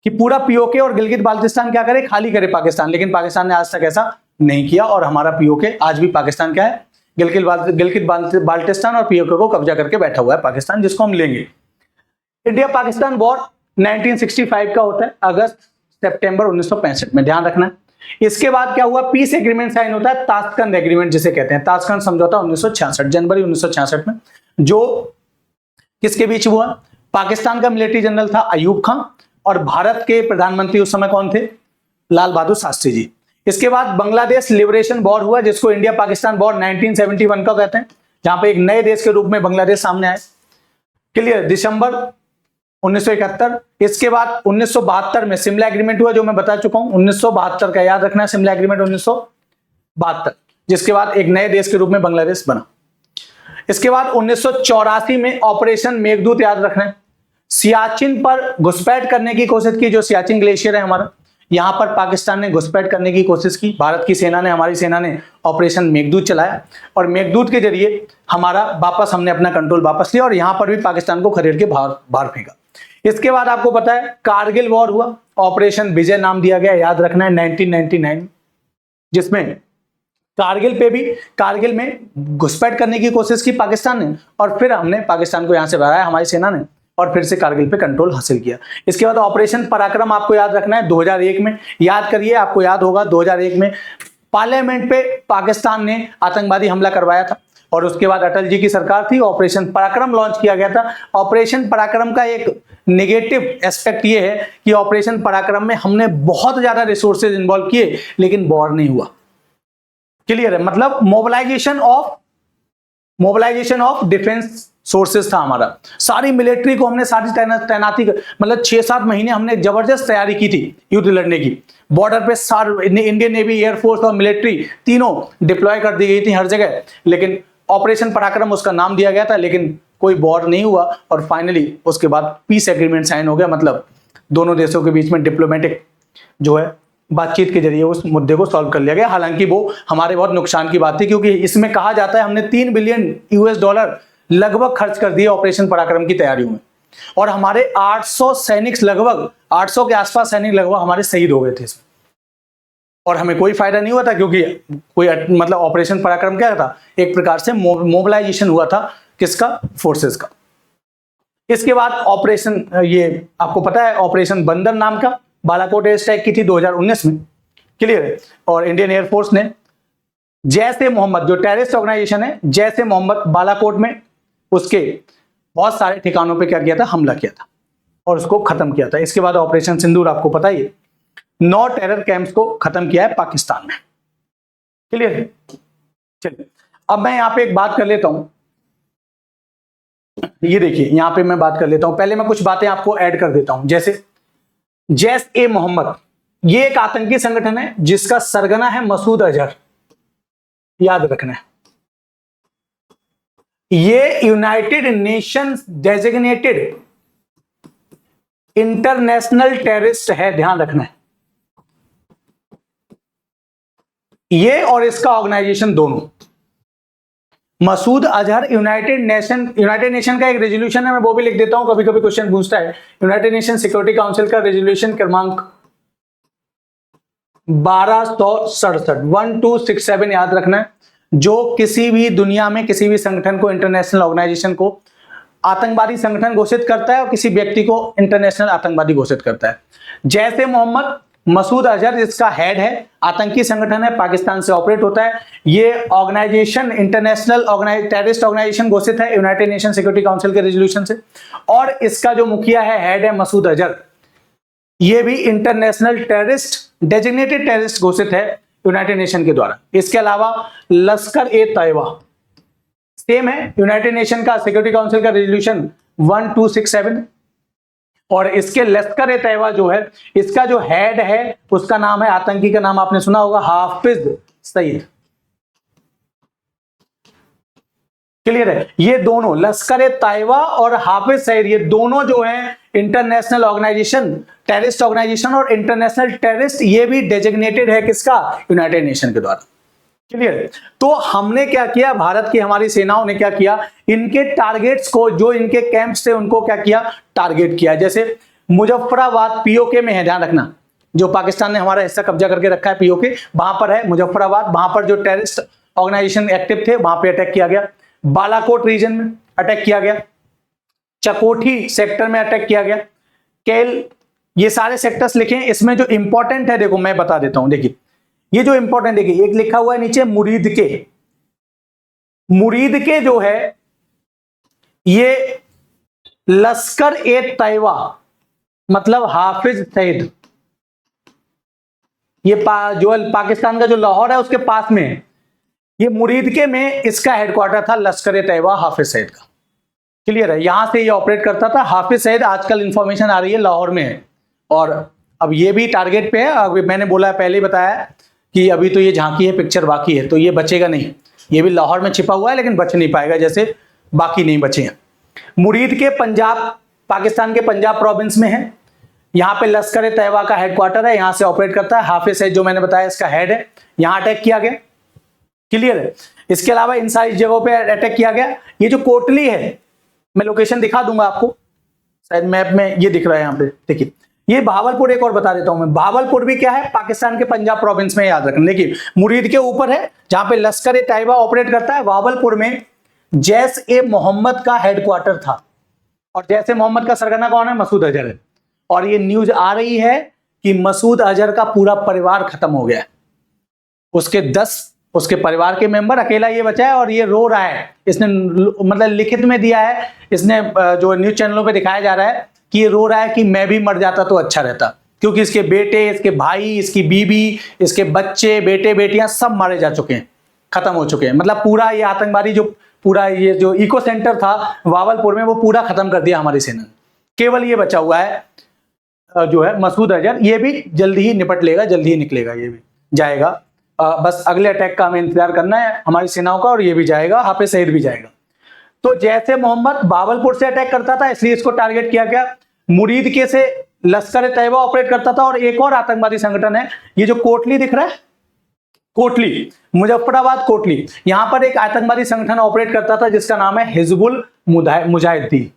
कि पूरा पीओके और गिलगित बाल्टिस्तान क्या करे, खाली करे पाकिस्तान। लेकिन पाकिस्तान ने आज तक ऐसा नहीं किया और हमारा पीओके आज भी पाकिस्तान क्या है, गिलगित बाल्टिस्तान और पीओके को कब्जा करके बैठा हुआ है पाकिस्तान, जिसको हम लेंगे। इंडिया पाकिस्तान वॉर 1965 का होता है, अगस्त सितंबर 1965 में, ध्यान रखना। इसके बाद क्या हुआ, पीस एग्रीमेंट साइन होता है, ताशकंद एग्रीमेंट जिसे कहते हैं, ताशकंद समझौता 1966, जनवरी 1966 में, जो किसके बीच हुआ, पाकिस्तान का मिलिट्री जनरल था अयूब खान और भारत के प्रधानमंत्री उस समय कौन थे, लाल बहादुर शास्त्री जी। इसके बाद बांग्लादेश लिबरेशन वॉर हुआ, जिसको इंडिया पाकिस्तान वॉर 1971 का कहते हैं, जहां पे एक नए देश के रूप में बांग्लादेश सामने आए। क्लियर, दिसंबर 1971। इसके बाद 1972 में सिमला एग्रीमेंट हुआ, जो मैं बता चुका हूं, 1972 का याद रखना है, सिमला एग्रीमेंट 1972, जिसके बाद एक नए देश के रूप में बांग्लादेश बना। इसके बाद 1984 में ऑपरेशन मेघदूत, याद रखना है, सियाचिन पर घुसपैठ करने की कोशिश की, जो सियाचिन ग्लेशियर है हमारा, यहां पर पाकिस्तान ने घुसपैठ करने की कोशिश की, भारत की सेना ने, हमारी सेना ने ऑपरेशन मेघदूत चलाया और मेघदूत के जरिए हमारा वापस, हमने अपना कंट्रोल वापस लिया और यहां पर भी पाकिस्तान को खदेड़ के बाहर फेंका। इसके बाद आपको पता है कारगिल वॉर हुआ, ऑपरेशन विजय नाम दिया गया, याद रखना है, 1999, जिसमें कारगिल में घुसपैठ करने की कोशिश की पाकिस्तान ने और फिर हमने पाकिस्तान को यहां से भगाया, हमारी सेना ने, और फिर से कारगिल पे कंट्रोल हासिल किया। इसके बाद ऑपरेशन पराक्रम आपको याद रखना है, 2001 में, याद करिए, आपको याद होगा 2001 में पार्लियामेंट पे पाकिस्तान ने आतंकवादी हमला करवाया था और उसके बाद अटल जी की सरकार थी, ऑपरेशन पराक्रम लॉन्च किया गया था। ऑपरेशन पराक्रम का एक नेगेटिव एस्पेक्ट ये है कि ऑपरेशन पराक्रम में हमने बहुत ज्यादा रिसोर्सेज इन्वॉल्व किए लेकिन वॉर नहीं हुआ। क्लियर है, मतलब मोबिलाइजेशन ऑफ डिफेंस सोर्सेज था हमारा, सारी मिलिट्री को हमने सारी तैनाती, मतलब 6-7 महीने हमने जबरदस्त तैयारी की थी युद्ध लड़ने की, बॉर्डर पे सारे इंडियन नेवी, एयरफोर्स और मिलिट्री तीनों डिप्लॉय कर दी गई थी हर जगह, लेकिन ऑपरेशन पराक्रम उसका नाम दिया गया था, लेकिन कोई वॉर नहीं हुआ और फाइनली उसके बाद पीस एग्रीमेंट साइन हो गया, मतलब दोनों देशों के बीच में डिप्लोमेटिक जो है बातचीत के जरिए उस मुद्दे को सॉल्व कर लिया गया। हालांकि वो हमारे बहुत नुकसान की बात थी, क्योंकि इसमें कहा जाता है हमने $3 बिलियन लगभग खर्च कर दिए ऑपरेशन पराक्रम की तैयारियों में और हमारे 800 सैनिक, लगभग 800 के आसपास सैनिक लगभग हमारे शहीद हो गए थे इसमें और हमें कोई फायदा नहीं हुआ था, क्योंकि कोई, मतलब ऑपरेशन पराक्रम क्या था, एक प्रकार से मोबिलाइजेशन हुआ था किसका, फोर्सेस का। इसके बाद ऑपरेशन, ये आपको पता है, ऑपरेशन बंदर नाम का बालाकोट एयर स्ट्राइक की थी 2019 में। क्लियर है, और इंडियन एयरफोर्स ने जैसे मोहम्मद, जो टेररिस्ट ऑर्गेनाइजेशन है, जैसे मोहम्मद, बालाकोट में उसके बहुत सारे ठिकानों पे क्या किया था, हमला किया था और उसको खत्म किया था। इसके बाद ऑपरेशन सिंदूर, आपको पता ही है, 9 टेरर कैंप्स को खत्म किया है पाकिस्तान में। क्लियर है, चलिए अब मैं यहां पे एक बात कर लेता हूं, ये देखिए यहां पे मैं बात कर लेता हूं, पहले मैं कुछ बातें आपको ऐड कर देता हूं। जैसे जैश-ए-मोहम्मद, ये एक आतंकी संगठन है जिसका सरगना है मसूद अजहर, याद रखना है। ये United Nations designated international terrorist है, ध्यान रखना है। ये और इसका ऑर्गेनाइजेशन दोनों, मसूद अजहर, यूनाइटेड नेशन का एक रेजोल्यूशन है, मैं वो भी लिख देता हूं, कभी कभी क्वेश्चन पूछता है। यूनाइटेड नेशन सिक्योरिटी काउंसिल का रेजोल्यूशन क्रमांक 1267, 1267 याद रखना है, जो किसी भी दुनिया में किसी भी संगठन को, इंटरनेशनल ऑर्गेनाइजेशन को आतंकवादी संगठन घोषित करता है और किसी व्यक्ति को इंटरनेशनल आतंकवादी घोषित करता है। जैसे मोहम्मद, मसूद अजहर इसका हेड है, आतंकी संगठन है, पाकिस्तान से ऑपरेट होता है। ये ऑर्गेनाइजेशन इंटरनेशनल टेररिस्ट ऑर्गेनाइजेशन घोषित है यूनाइटेड नेशन सिक्योरिटी काउंसिल के रेजोल्यूशन से, और इसका जो मुखिया है, हेड है मसूद अजहर, ये भी इंटरनेशनल टेररिस्ट, डेजिग्नेटेड टेररिस्ट घोषित है यूनाइटेड नेशन के द्वारा। इसके अलावा लश्कर-ए-तैयबा सेम है, यूनाइटेड नेशन का सिक्योरिटी काउंसिल का रेजोल्यूशन 1267, और इसके लश्कर-ए-तैयबा जो है, इसका जो हेड है उसका नाम है, आतंकी का नाम आपने सुना होगा, हाफिज सईद। क्लियर है? ये दोनों लश्कर-ए-तैयबा और हाफिज सईद, ये दोनों जो हैं इंटरनेशनल ऑर्गेनाइजेशन, टेररिस्ट ऑर्गेनाइजेशन और इंटरनेशनल टेररिस्ट, ये भी डेजिग्नेटेड है किसका? यूनाइटेड नेशन के द्वारा। क्लियर? तो हमने क्या किया, भारत की हमारी सेनाओं ने क्या किया, इनके टारगेट्स को, जो इनके कैंप्स थे उनको क्या किया, टारगेट किया। जैसे मुजफ्फराबाद पीओके में है, ध्यान रखना, जो पाकिस्तान ने हमारा हिस्सा कब्जा करके रखा है पीओके, वहां पर है मुजफ्फराबाद, वहां पर जो टेररिस्ट ऑर्गेनाइजेशन एक्टिव थे वहां पे अटैक किया गया। बालाकोट रीजन में अटैक किया गया, चकोठी सेक्टर में अटैक किया गया, केल, ये सारे सेक्टर्स लिखे। इसमें जो इंपॉर्टेंट है, देखो मैं बता देता हूं, देखिए ये जो इंपॉर्टेंट, देखिए एक लिखा हुआ है नीचे मुरीद के, मुरीद के जो है ये लश्कर-ए-तैयबा मतलब हाफिज सईद, ये जो पाकिस्तान का जो लाहौर है उसके पास में है। ये मुरीद के में इसका हेडक्वार्टर था लश्कर-ए-तैयबा हाफिज सईद का। क्लियर है? यहां से ये ऑपरेट करता था। हाफिज सईद आजकल इंफॉर्मेशन आ रही है लाहौर में है, और अब ये भी टारगेट पे है। अभी मैंने बोला पहले ही बताया कि अभी तो ये झांकी है, पिक्चर बाकी है, तो ये बचेगा नहीं, ये भी लाहौर में छिपा हुआ है लेकिन बच नहीं पाएगा, जैसे बाकी नहीं बचे हैं। मुरीद के पंजाब, पाकिस्तान के पंजाब प्रोविंस में है। यहाँ पे लश्कर-ए-तैयबा का हेडक्वार्टर है, यहां से ऑपरेट करता है। हाफिज सईद जो मैंने बताया इसका हेड है, यहां अटैक किया गया। क्लियर है? इसके अलावा इन सारी जगहों पे अटैक किया गया। ये जो कोटली है, मैं लोकेशन दिखा दूंगा आपको, शायद मैप में ये दिख रहा है, यहाँ पे देखिए ये भावलपुर। एक और बता देता हूं मैं, भावलपुर भी क्या है, पाकिस्तान के पंजाब प्रोविंस में, याद रखना। देखिए मुरीद के ऊपर है जहां पे लश्कर-ए-तैयबा ऑपरेट करता है। भावलपुर में जैश-ए-मोहम्मद का हेडक्वार्टर था, और जैश-ए-मोहम्मद का सरगना कौन है? मसूद अजहर है। और ये न्यूज आ रही है कि मसूद अजहर का पूरा परिवार खत्म हो गया है, उसके 10 उसके परिवार के मेंबर, अकेला ये बचा है, और ये रो रहा है। इसने मतलब लिखित में दिया है, इसने जो न्यूज चैनलों पे दिखाया जा रहा है कि ये रो रहा है कि मैं भी मर जाता तो अच्छा रहता, क्योंकि इसके बेटे, इसके भाई, इसकी बीबी, इसके बच्चे, बेटे बेटियां सब मारे जा चुके हैं, खत्म हो चुके हैं। मतलब पूरा ये आतंकवादी जो पूरा ये जो इको सेंटर था भावलपुर में, वो पूरा खत्म कर दिया हमारी सेना ने। केवल ये बचा हुआ है जो है मसूद अजहर, ये भी जल्दी ही निपट लेगा, जल्दी ही निकलेगा, ये भी जाएगा। बस अगले अटैक का हमें इंतजार करना है हमारी सेनाओं का, और ये भी जाएगा, हाफिज सईद भी जाएगा। तो जैश-ए-मोहम्मद भावलपुर से अटैक करता था, इसलिए इसको टारगेट किया गया। मुरीद के से लश्कर-ए-तैयबा ऑपरेट करता था, और एक और आतंकवादी संगठन है, ये जो कोटली दिख रहा है, कोटली, मुजफ्फराबाद कोटली, यहां पर एक आतंकवादी संगठन ऑपरेट करता था जिसका नाम है हिजबुल मुजाहिदीन,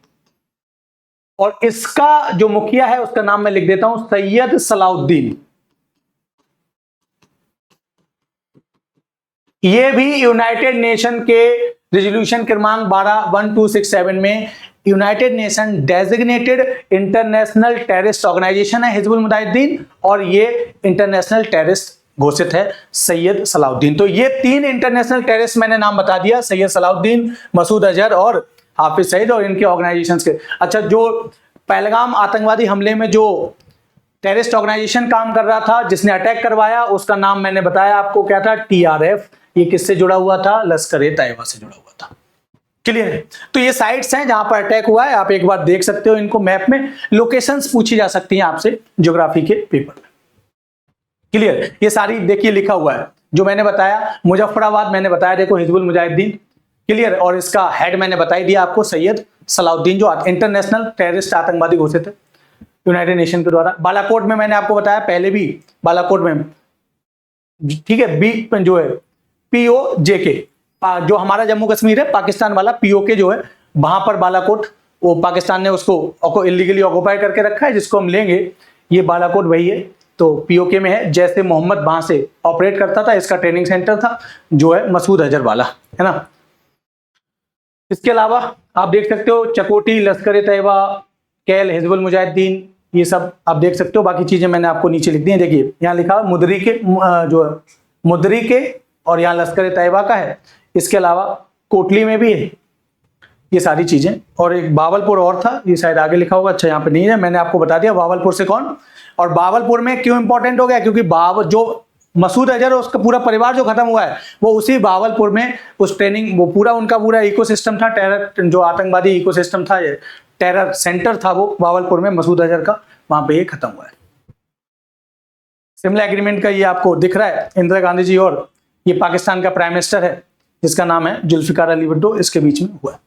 और इसका जो मुखिया है उसका नाम मैं लिख देता हूं, सैयद सलाउद्दीन। ये भी यूनाइटेड नेशन के रेजोल्यूशन क्रमांक 12/1267 में United Nation designated international terrorist organisation है हिजबुल मुजाहिदीन, और ये इंटरनेशनल टेररिस्ट घोषित है सैयद सलाउद्दीन। तो ये 3 इंटरनेशनल टेररिस्ट मैंने नाम बता दिया, सैयद सलाउद्दीन, मसूद अजहर और हाफिज सईद, और इनके ऑर्गेनाइजेशंस के। अच्छा, जो पहलगाम आतंकवादी हमले में जो टेररिस्ट ऑर्गेनाइजेशन काम कर रहा था, जिसने अटैक करवाया, उसका नाम मैंने बताया आपको क्या था, TRF। ये किससे जुड़ा हुआ था? लश्कर-ए-तैयबा से जुड़ा हुआ था। क्लियर है? तो ये साइट्स हैं जहां पर अटैक हुआ है, आप एक बार देख सकते हो इनको मैप में। लोकेशंस पूछी जा सकती हैं आपसे ज्योग्राफी के पेपर में। क्लियर? ये सारी देखिए लिखा हुआ है जो मैंने बताया। मुजफ्फराबाद मैंने बताया, देखो हिजबुल मुजाहिदीन। क्लियर? और इसका हेड मैंने बता ही दिया आपको, सैयद सलाउद्दीन, जो इंटरनेशनल टेररिस्ट आतंकवादी घोषित है यूनाइटेड नेशन के द्वारा। बालाकोट में मैंने आपको बताया पहले भी, बालाकोट में, ठीक है, बी जो है POJK, जो हमारा जम्मू कश्मीर है पाकिस्तान वाला, POK जो है, वहां पर बालाकोट, वो पाकिस्तान ने उसको इलीगली ऑक्युपाई करके रखा है, जिसको हम लेंगे। ये बालाकोट वही है, तो POK में है। जैश-ए-मोहम्मद वहां से ऑपरेट करता था, इसका ट्रेनिंग सेंटर था जो है मसूद अजहर वाला, है ना। इसके अलावा आप देख सकते हो चकोटी, लश्कर-ए-तैयबा, कैल, हिजबुल मुजाहिदीन, ये सब आप देख सकते हो। बाकी चीजें मैंने आपको नीचे लिख दी हैं, देखिए यहाँ लिखा मुदरी के, जो है मुदरी के, और यहाँ लश्कर-ए-तैयबा का है। इसके अलावा कोटली में भी है ये सारी चीजें, और एक बावलपुर और था, ये शायद आगे लिखा होगा, अच्छा यहाँ पे नहीं है, मैंने आपको बता दिया बावलपुर से कौन। और बावलपुर में क्यों इंपॉर्टेंट हो गया? क्योंकि जो मसूद अजहर और उसका पूरा परिवार जो खत्म हुआ है, वो उसी बावलपुर में उस ट्रेनिंग, वो पूरा उनका पूरा इकोसिस्टम था, टेरर जो आतंकवादी इकोसिस्टम था, ये टेरर सेंटर था वो बावलपुर में मसूद अजहर का, वहां पे ये खत्म हुआ है। शिमला एग्रीमेंट का ये आपको दिख रहा है, इंदिरा गांधी जी और ये पाकिस्तान का प्राइम मिनिस्टर है, जिसका नाम है जुल्फिकार अली भुट्टो, इसके बीच में हुआ।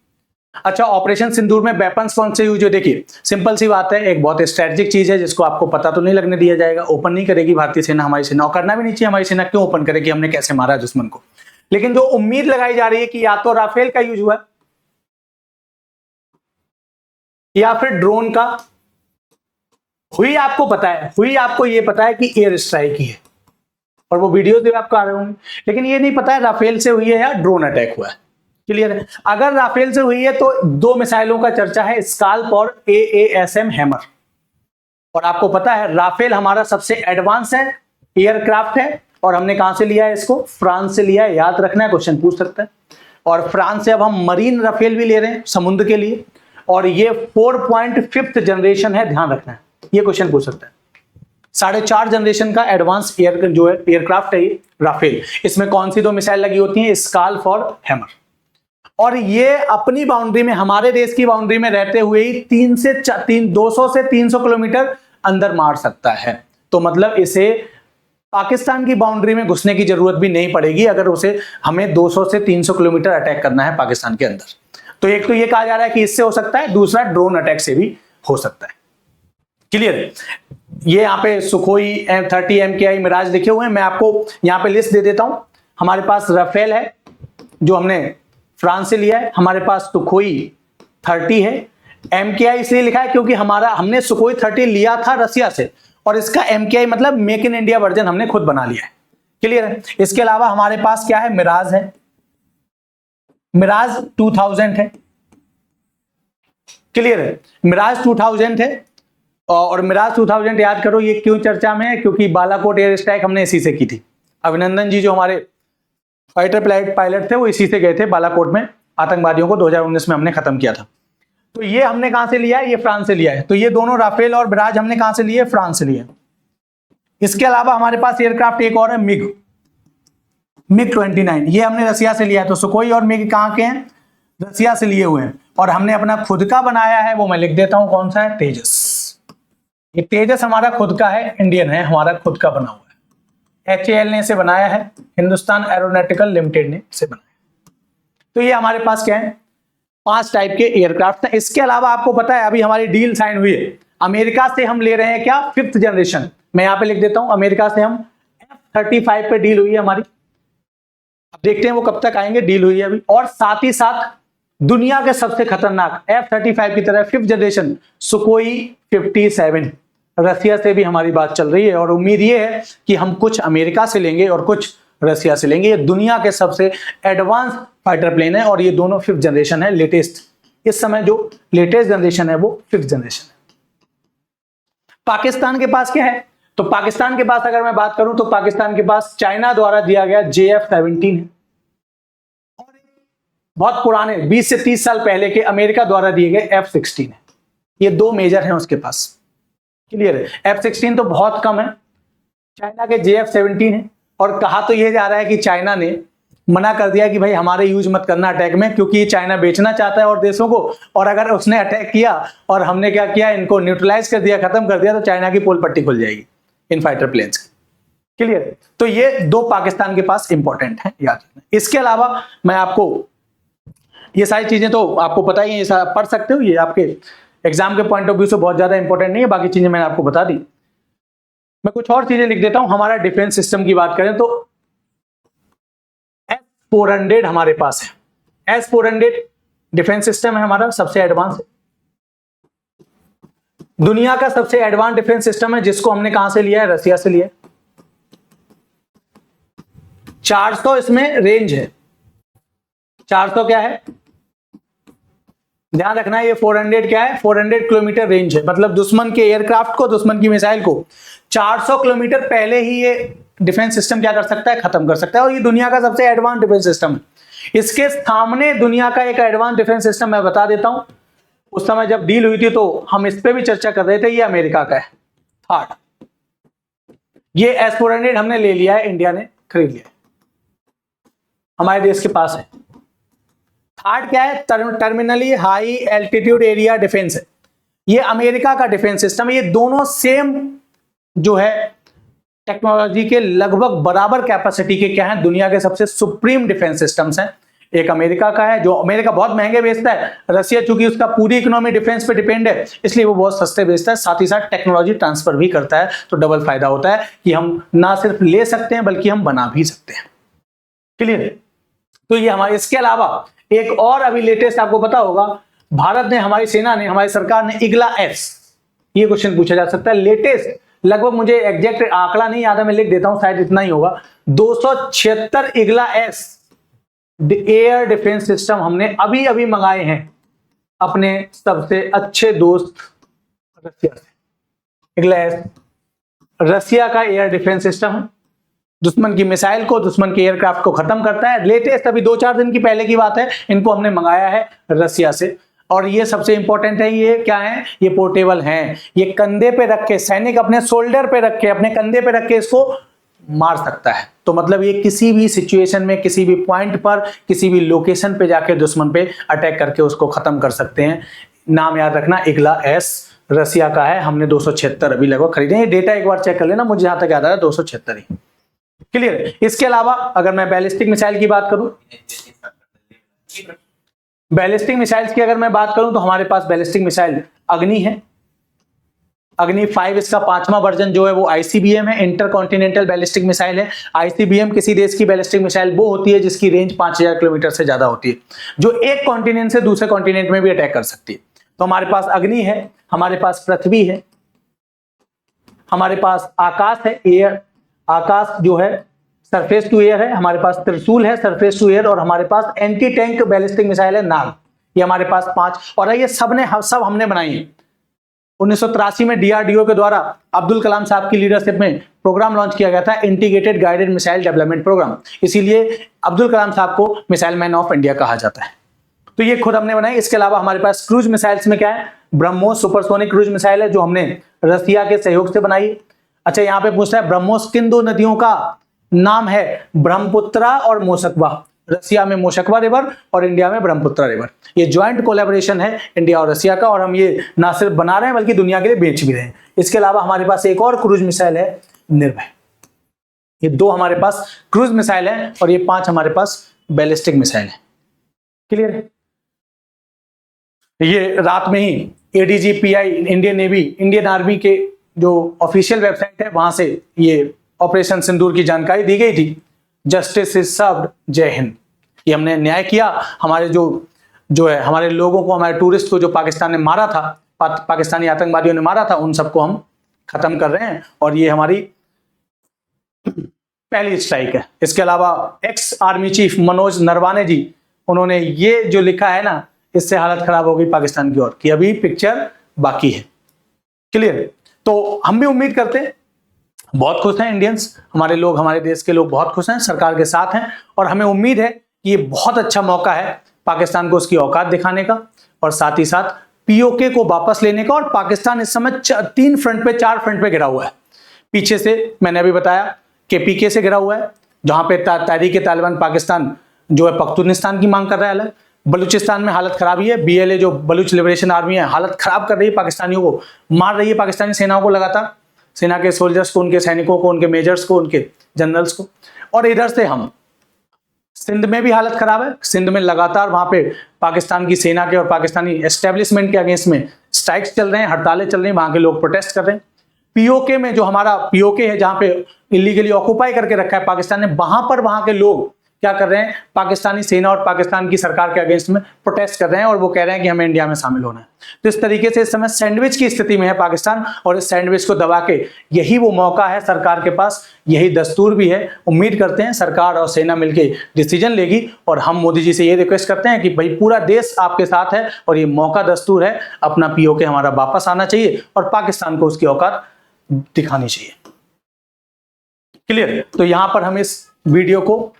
अच्छा, ऑपरेशन सिंदूर में वेपन्स कौन से यूज हुए? देखिए सिंपल सी बात है, एक बहुत स्ट्रेटेजिक चीज है जिसको आपको पता तो नहीं लगने दिया जाएगा। ओपन नहीं करेगी भारतीय सेना, हमारी सेना, और करना भी नहीं चाहिए। हमारी सेना क्यों ओपन करेगी हमने कैसे मारा दुश्मन को? लेकिन जो उम्मीद लगाई जा रही है कि या तो राफेल का यूज हुआ या फिर ड्रोन का हुई, आपको पता है, हुई आपको ये पता है कि एयर स्ट्राइक ही है, और वो वीडियोस भी आपको आ रहे होंगे, लेकिन ये नहीं पता है राफेल से हुई है या ड्रोन अटैक हुआ है। क्लियर है? अगर राफेल से हुई है तो दो मिसाइलों का चर्चा है, स्काल्प और AASM हैमर। और आपको पता है राफेल हमारा सबसे एडवांस है, एयरक्राफ्ट है, और हमने कहां से लिया है इसको? फ्रांस से लिया है। याद रखना है, क्वेश्चन पूछ सकता है। और फ्रांस से अब हम मरीन राफेल भी ले रहे हैं समुद्र के लिए, और ये 4.5th जनरेशन है, ध्यान रखना है, ये क्वेश्चन पूछ सकता है। 4.5 जनरेशन का एडवांस जो है एयरक्राफ्ट है ये राफेल। इसमें कौन सी दो मिसाइल लगी होती हैं? स्काल्प और हैमर। और ये अपनी बाउंड्री में, हमारे देश की बाउंड्री में रहते हुए ही 200 से 300 किलोमीटर अंदर मार सकता है। तो मतलब इसे पाकिस्तान की बाउंड्री में घुसने की जरूरत भी नहीं पड़ेगी अगर उसे हमें 200 से 300 किलोमीटर अटैक करना है पाकिस्तान के अंदर। तो एक तो ये कहा जा रहा है कि इससे हो सकता है, दूसरा ड्रोन अटैक से भी हो सकता है। क्लियर है? ये यहाँ पे सुखोई M30 MKI मिराज लिखे हुए हैं, मैं आपको यहाँ पे लिस्ट दे देता हूं। हमारे पास राफेल है जो हमने फ्रांस से लिया है, हमारे पास सुखोई 30 है। MKI इसलिए लिखा है क्योंकि हमने सुखोई 30 लिया था रसिया से, और इसका MKI मतलब मेक इन इंडिया वर्जन हमने खुद बना लिया है। क्लियर है? इसके अलावा हमारे पास क्या है? मिराज है, मिराज 2000 है। क्लियर है? मिराज 2000 है, और मिराज 2000 याद करो ये क्यों चर्चा में है? क्योंकि बालाकोट एयर स्ट्राइक हमने इसी से की थी। अभिनंदन जी जो हमारे फाइटर पायलट थे वो इसी से गए थे बालाकोट में, आतंकवादियों को 2019 में हमने खत्म किया था। तो ये हमने कहां से लिया है? ये फ्रांस से लिया है। तो ये दोनों राफेल और मिराज हमने कहां से लिए? फ्रांस से लिए। इसके अलावा हमारे पास एयरक्राफ्ट एक और है, मिग 29, ये हमने रसिया से लिया है। तो सुखोई और मिग कहां के हैं? रसिया से लिए हुए हैं। और हमने अपना खुद का बनाया है, वो मैं लिख देता हूं, कौन सा है? तेजस। ये तेजस हमारा खुद का है, इंडियन है, हमारा खुद का बना हुआ है। HAL ने इसे बनाया है, हिंदुस्तान एरोनॉटिकल लिमिटेड ने इसे बनाया। तो ये हमारे पास क्या है? 5 टाइप के एयरक्राफ्ट हैं। इसके अलावा आपको पता है अभी हमारी डील साइन हुई है, अमेरिका से हम ले रहे हैं क्या? 5th generation. मैं यहां पे लिख देता हूं, अमेरिका से हम F-35 पे डील हुई है हमारी। अब देखते हैं वो कब तक आएंगे, डील हुई है अभी। और साथ ही साथ दुनिया के सबसे खतरनाक F-35 की तरह 5th जनरेशन सुखोई 57 रसिया से भी हमारी बात चल रही है, और उम्मीद ये है कि हम कुछ अमेरिका से लेंगे और कुछ रसिया से लेंगे। ये दुनिया के सबसे एडवांस फाइटर प्लेन है, और ये दोनों 5th जनरेशन है, लेटेस्ट। इस समय जो लेटेस्ट जनरेशन है वो 5th जनरेशन है। पाकिस्तान के पास क्या है? तो पाकिस्तान के पास अगर मैं बात करूं तो पाकिस्तान के पास चाइना द्वारा दिया गया JF-17 है, और बहुत पुराने 20 से 30 साल पहले के अमेरिका द्वारा दिए गए F-16 है। ये दो मेजर हैं उसके पास। क्लियर है? F-16 तो बहुत कम है, चाइना के JF-17 है। और कहा तो यह जा रहा है कि चाइना ने मना कर दिया कि भाई हमारे यूज मत करना अटैक में, क्योंकि ये चाइना बेचना चाहता है और देशों को, और अगर उसने अटैक किया और हमने क्या किया, इनको न्यूट्रलाइज कर दिया, खत्म कर दिया, तो चाइना की पोल पट्टी खुल जाएगी इन फाइटर प्लेन्स की। क्लियर? तो ये दो पाकिस्तान के पास इंपॉर्टेंट है, याद रखना। इसके अलावा मैं आपको ये सारी चीजें तो आपको पता ही है, ये पढ़ सकते हो, ये आपके एग्जाम के पॉइंट ऑफ व्यू से बहुत ज्यादा इंपॉर्टेंट नहीं है, बाकी चीजें मैंने आपको बता दी। मैं कुछ और चीजें लिख देता हूं। हमारा डिफेंस सिस्टम की बात करें तो S-400 हमारे पास है। S-400 डिफेंस सिस्टम है हमारा, सबसे एडवांस है, दुनिया का सबसे एडवांस डिफेंस सिस्टम है, जिसको हमने कहां से लिया है? रसिया से लिया है। 400 इसमें रेंज है। 400 क्या है? ध्यान रखना है, ये 400 क्या है? 400 किलोमीटर रेंज है, मतलब दुश्मन के एयरक्राफ्ट को, दुश्मन की मिसाइल को 400 किलोमीटर पहले ही ये डिफेंस सिस्टम क्या कर सकता है? खत्म कर सकता है। और ये दुनिया का सबसे एडवांस डिफेंस सिस्टम है। इसके सामने दुनिया का एक एडवांस डिफेंस सिस्टम मैं बता देता हूं, उस समय जब डील हुई थी तो हम इस पे भी चर्चा कर रहे थे, ये अमेरिका का है, थार्ड। ये S-400 हमने ले लिया है, इंडिया ने खरीद लिया है, हमारे देश के पास है। थर्ड क्या है? Terminally high altitude area defence है, ये अमेरिका का डिफेंस सिस्टम है। ये दोनों सेम जो है टेक्नोलॉजी के लगभग बराबर कैपेसिटी के क्या हैं? दुनिया के सबसे सुप्रीम डिफेंस सिस्टम्स हैं। एक अमेरिका का है, जो अमेरिका बहुत महंगे बेचता है, रसिया चूंकि उसका पूरी इकोनॉमी डिफेंस पे डिपेंड है इसलिए वो बहुत सस्ते बेचता है, साथ ही साथ टेक्नोलॉजी ट्रांसफर भी करता है। तो डबल फायदा होता है कि हम ना सिर्फ ले सकते हैं बल्कि हम बना भी सकते हैं। क्लियर है? तो ये हमारे, इसके अलावा एक और अभी लेटेस्ट आपको पता होगा, भारत ने, हमारी सेना ने, हमारी सरकार ने इग्ला एस, ये क्वेश्चन पूछा जा सकता है लेटेस्ट, लगभग मुझे एग्जैक्ट आंकड़ा नहीं याद है, मैं लिख देता हूं, शायद इतना ही होगा, 276 Igla S air defence system हमने अभी अभी मंगाए हैं अपने सबसे अच्छे दोस्त रसिया से। इग्ला एस रसिया का एयर डिफेंस सिस्टम है, दुश्मन की मिसाइल को, दुश्मन के एयरक्राफ्ट को खत्म करता है। लेटेस्ट अभी 2-4 दिन की पहले की बात है, इनको हमने मंगाया है रसिया से। और ये सबसे इंपॉर्टेंट है, ये क्या है, ये पोर्टेबल हैं, ये कंधे पे रख के, सैनिक अपने शोल्डर पे रख के, अपने कंधे पे रख के इसको मार सकता है। तो मतलब ये किसी भी सिचुएशन में, किसी भी पॉइंट पर, किसी भी लोकेशन पे जाके दुश्मन पे अटैक करके उसको खत्म कर सकते हैं। नाम याद रखना, इग्ला एस रसिया का है, हमने 276 अभी लगभग खरीदे। ये डेटा एक बार चेक कर लेना, मुझे जहां तक याद आ रहा है 276 ही। क्लियर? इसके अलावा अगर मैं बैलिस्टिक मिसाइल की बात करूं, बैलिस्टिक मिसाइल्स की अगर मैं बात करूं तो हमारे पास बैलिस्टिक मिसाइल अग्नि है, अग्नि 5, इसका 5वां वर्जन जो है वो आईसीबीएम है, इंटर कॉन्टिनेंटल बैलिस्टिक मिसाइल है। आईसीबीएम किसी देश की बैलिस्टिक मिसाइल वो होती है जिसकी रेंज 5000 किलोमीटर से ज्यादा होती है, जो एक कॉन्टिनेंट से दूसरे कॉन्टिनेंट में भी अटैक कर सकती है। तो हमारे पास अग्नि है, हमारे पास पृथ्वी है, हमारे पास आकाश है, एयर, आकाश जो है सरफेस टू एयर है, हमारे पास त्रिशूल है सरफेस टू एयर, और हमारे पास एंटी टैंक बैलिस्टिक मिसाइल है नाग। ये हमारे पास 5, और ये सब हमने बनाई है। 1983 में डीआरडीओ के द्वारा अब्दुल कलाम साहब की लीडरशिप में प्रोग्राम लॉन्च किया गया था, integrated guided missile development programme, इसीलिए अब्दुल कलाम साहब को मिसाइल मैन ऑफ इंडिया कहा जाता है। तो ये खुद हमने बनाई। इसके अलावा हमारे पास क्रूज मिसाइल्स में क्या है, ब्रह्मोस सुपरसोनिक क्रूज मिसाइल है, जो हमने रसिया के सहयोग से बनाई। अच्छा, यहाँ पे पूछता है ब्रह्मोस किन 2 नदियों का नाम है, ब्रह्मपुत्रा और मोस्कवा। रसिया में मोस्कवा रिवर और इंडिया में ब्रह्मपुत्रा रिवर। ये ज्वाइंट कोलैबोरेशन है इंडिया और रसिया का, और हम ये ना सिर्फ बना रहे हैं बल्कि दुनिया के लिए बेच भी रहे हैं। इसके अलावा हमारे पास एक और क्रूज मिसाइल है निर्भय। ये 2 हमारे पास क्रूज मिसाइल है और ये 5 हमारे पास बैलिस्टिक मिसाइल है। क्लियर है? ये रात में ही एडीजीपीआई, इंडियन नेवी, इंडियन आर्मी के जो ऑफिशियल वेबसाइट है वहां से ये ऑपरेशन सिंदूर की जानकारी दी गई थी। जस्टिस इज सर्व्ड, जय हिंद। ये हमने न्याय किया, हमारे जो है हमारे लोगों को, हमारे टूरिस्ट को जो पाकिस्तान ने मारा था, पाकिस्तानी आतंकवादियों ने मारा था, उन सबको हम खत्म कर रहे हैं, और ये हमारी पहली स्ट्राइक है। इसके अलावा ex army chief Manoj Naravane ji, उन्होंने ये जो लिखा है ना, इससे हालत खराब हो गई पाकिस्तान की ओर, कि अभी पिक्चर बाकी है। क्लियर? तो हम भी उम्मीद करते हैं, बहुत खुश हैं इंडियंस, हमारे लोग, हमारे देश के लोग बहुत खुश हैं, सरकार के साथ हैं, और हमें उम्मीद है कि ये बहुत अच्छा मौका है पाकिस्तान को उसकी औकात दिखाने का, और साथ ही साथ पीओके को वापस लेने का। और पाकिस्तान इस समय 4 फ्रंट पे घिरा हुआ है। पीछे से मैंने अभी बताया कि पीके से घिरा हुआ है, जहां पे तहरीक-ए-तालिबान पाकिस्तान जो है पख्तूनिस्तान की मांग कर रहा है। बलूचिस्तान में हालत खराबी है, बीएलए जो बलूच लिबरेशन आर्मी है हालत खराब कर रही है, पाकिस्तानियों को मार रही है, पाकिस्तानी सेनाओं को लगातार, सेना के सोल्जर्स को, उनके सैनिकों को, उनके मेजर्स को, उनके जनरल्स को। और इधर से हम सिंध में भी हालत खराब है, सिंध में लगातार वहां पे पाकिस्तान की सेना के और पाकिस्तानी एस्टेब्लिशमेंट के अगेंस्ट में स्ट्राइक्स चल रहे हैं, हड़तालें चल रही हैं, वहां के लोग प्रोटेस्ट कर रहे हैं। पीओके में जो हमारा पीओके है, जहां पे इलीगली ऑक्युपाई करके रखा है पाकिस्तान ने, वहां के लोग क्या कर रहे हैं, पाकिस्तानी सेना और पाकिस्तान की सरकार के अगेंस्ट में प्रोटेस्ट कर रहे हैं, और वो कह रहे हैं कि हमें इंडिया में शामिल होना है। तो इस तरीके से इस समय सैंडविच की स्थिति में है पाकिस्तान, और इस सैंडविच को दबा के, यही वो मौका है सरकार के पास, यही दस्तूर भी है। उम्मीद करते हैं सरकार और सेना मिलकर डिसीजन लेगी, और हम मोदी जी से ये रिक्वेस्ट करते हैं कि भाई पूरा देश आपके साथ है, और ये मौका दस्तूर है, अपना पीओके हमारा वापस आना चाहिए, और पाकिस्तान को उसकी औकात दिखानी चाहिए। क्लियर? तो यहां पर हम इस वीडियो को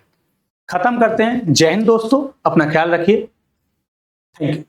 खत्म करते हैं। जय हिंद दोस्तों, अपना ख्याल रखिए। Thank you.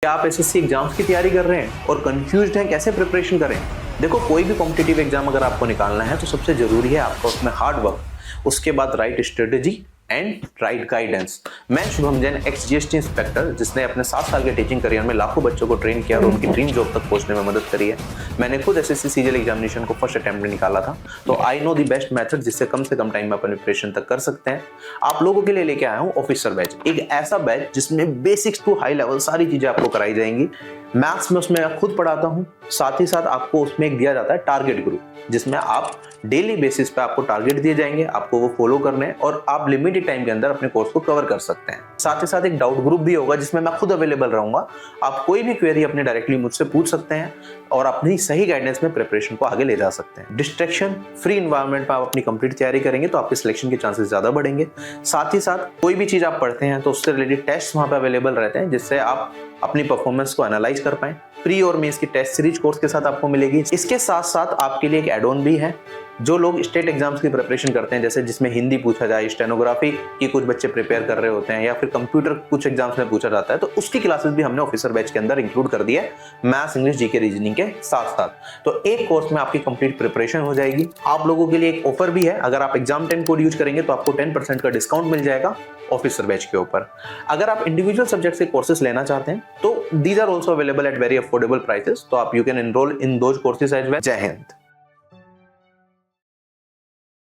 क्या आप एसएससी एग्जाम्स की तैयारी कर रहे हैं और कंफ्यूज्ड हैं कैसे प्रिपरेशन करें? देखो, कोई भी कॉम्पिटिटिव एग्जाम अगर आपको निकालना है तो सबसे जरूरी है आपका उसमें हार्ड वर्क, उसके बाद right strategy and right guidance. मैं Shubham Jain, ex GST inspector, जिसने अपने 7 साल के टीचिंग करियर में लाखों बच्चों को ट्रेन किया और उनकी ड्रीम जॉब तक पहुंचने में मदद करी है। मैंने खुद एसएससी सीजीएल एग्जामिनेशन को फर्स्ट अटेम्प्ट में निकाला था, तो I know the best method जिससे कम से कम टाइम में अपन प्रिपरेशन तक कर सकते हैं। आप लोगों के लिए लेके आया हूँ ऑफिसर बैच, एक ऐसा बैच जिसमें बेसिक्स टू हाई लेवल सारी चीजें आपको कराई जाएंगी। मैथ्स में उसमें मैं खुद पढ़ाता हूँ, साथ ही साथ आपको उसमें एक दिया जाता है टारगेट ग्रुप, जिसमें आप डेली बेसिस पे आपको टारगेट दिए जाएंगे, आपको वो फॉलो करने हैं और आप लिमिटेड टाइम के अंदर अपने कोर्स को कवर कर सकते हैं। साथ ही साथ एक डाउट ग्रुप भी होगा जिसमें मैं खुद अवेलेबल रहूंगा। आप कोई भी क्वेरी अपने डायरेक्टली मुझसे पूछ सकते हैं और अपनी सही गाइडेंस में प्रिपरेशन को आगे ले जा सकते हैं। डिस्ट्रैक्शन फ्री एनवायरनमेंट में आप अपनी कंप्लीट तैयारी करेंगे तो आपके सिलेक्शन के चांसेस ज्यादा बढ़ेंगे। साथ ही साथ कोई भी चीज आप पढ़ते हैं तो उससे रिलेटेड टेस्ट वहां पे अवेलेबल रहते हैं, जिससे आप अपनी परफॉर्मेंस को एनालाइज कर पाएं। प्री और मेंस की टेस्ट सीरीज कोर्स के साथ आपको मिलेगी। इसके साथ साथ आपके लिए एक एड ऑन भी है। जो लोग स्टेट एग्जाम्स की प्रिपरेशन करते हैं, जैसे जिसमें हिंदी पूछा जाए, स्टेनोग्राफी की कुछ बच्चे प्रिपेयर कर रहे होते हैं, या फिर कंप्यूटर कुछ एग्जाम्स में पूछा जाता है, तो उसकी क्लासेस भी हमने ऑफिसर बैच के अंदर इंक्लूड कर दी है, मैथ्स, इंग्लिश, जीके, रीजनिंग के साथ साथ। तो एक कोर्स में आपकी कंप्लीट प्रिपरेशन हो जाएगी। आप लोगों के लिए एक ऑफर भी है, अगर आप एग्जाम 10 कोड यूज करेंगे तो आपको 10% का डिस्काउंट मिल जाएगा ऑफिसर बैच के ऊपर। अगर आप इंडिविजुअल सब्जेक्ट से कोर्सेज लेना चाहते हैं तो these are also available at very affordable prices, तो आप you can enrol in those courses as well. Jai Hind.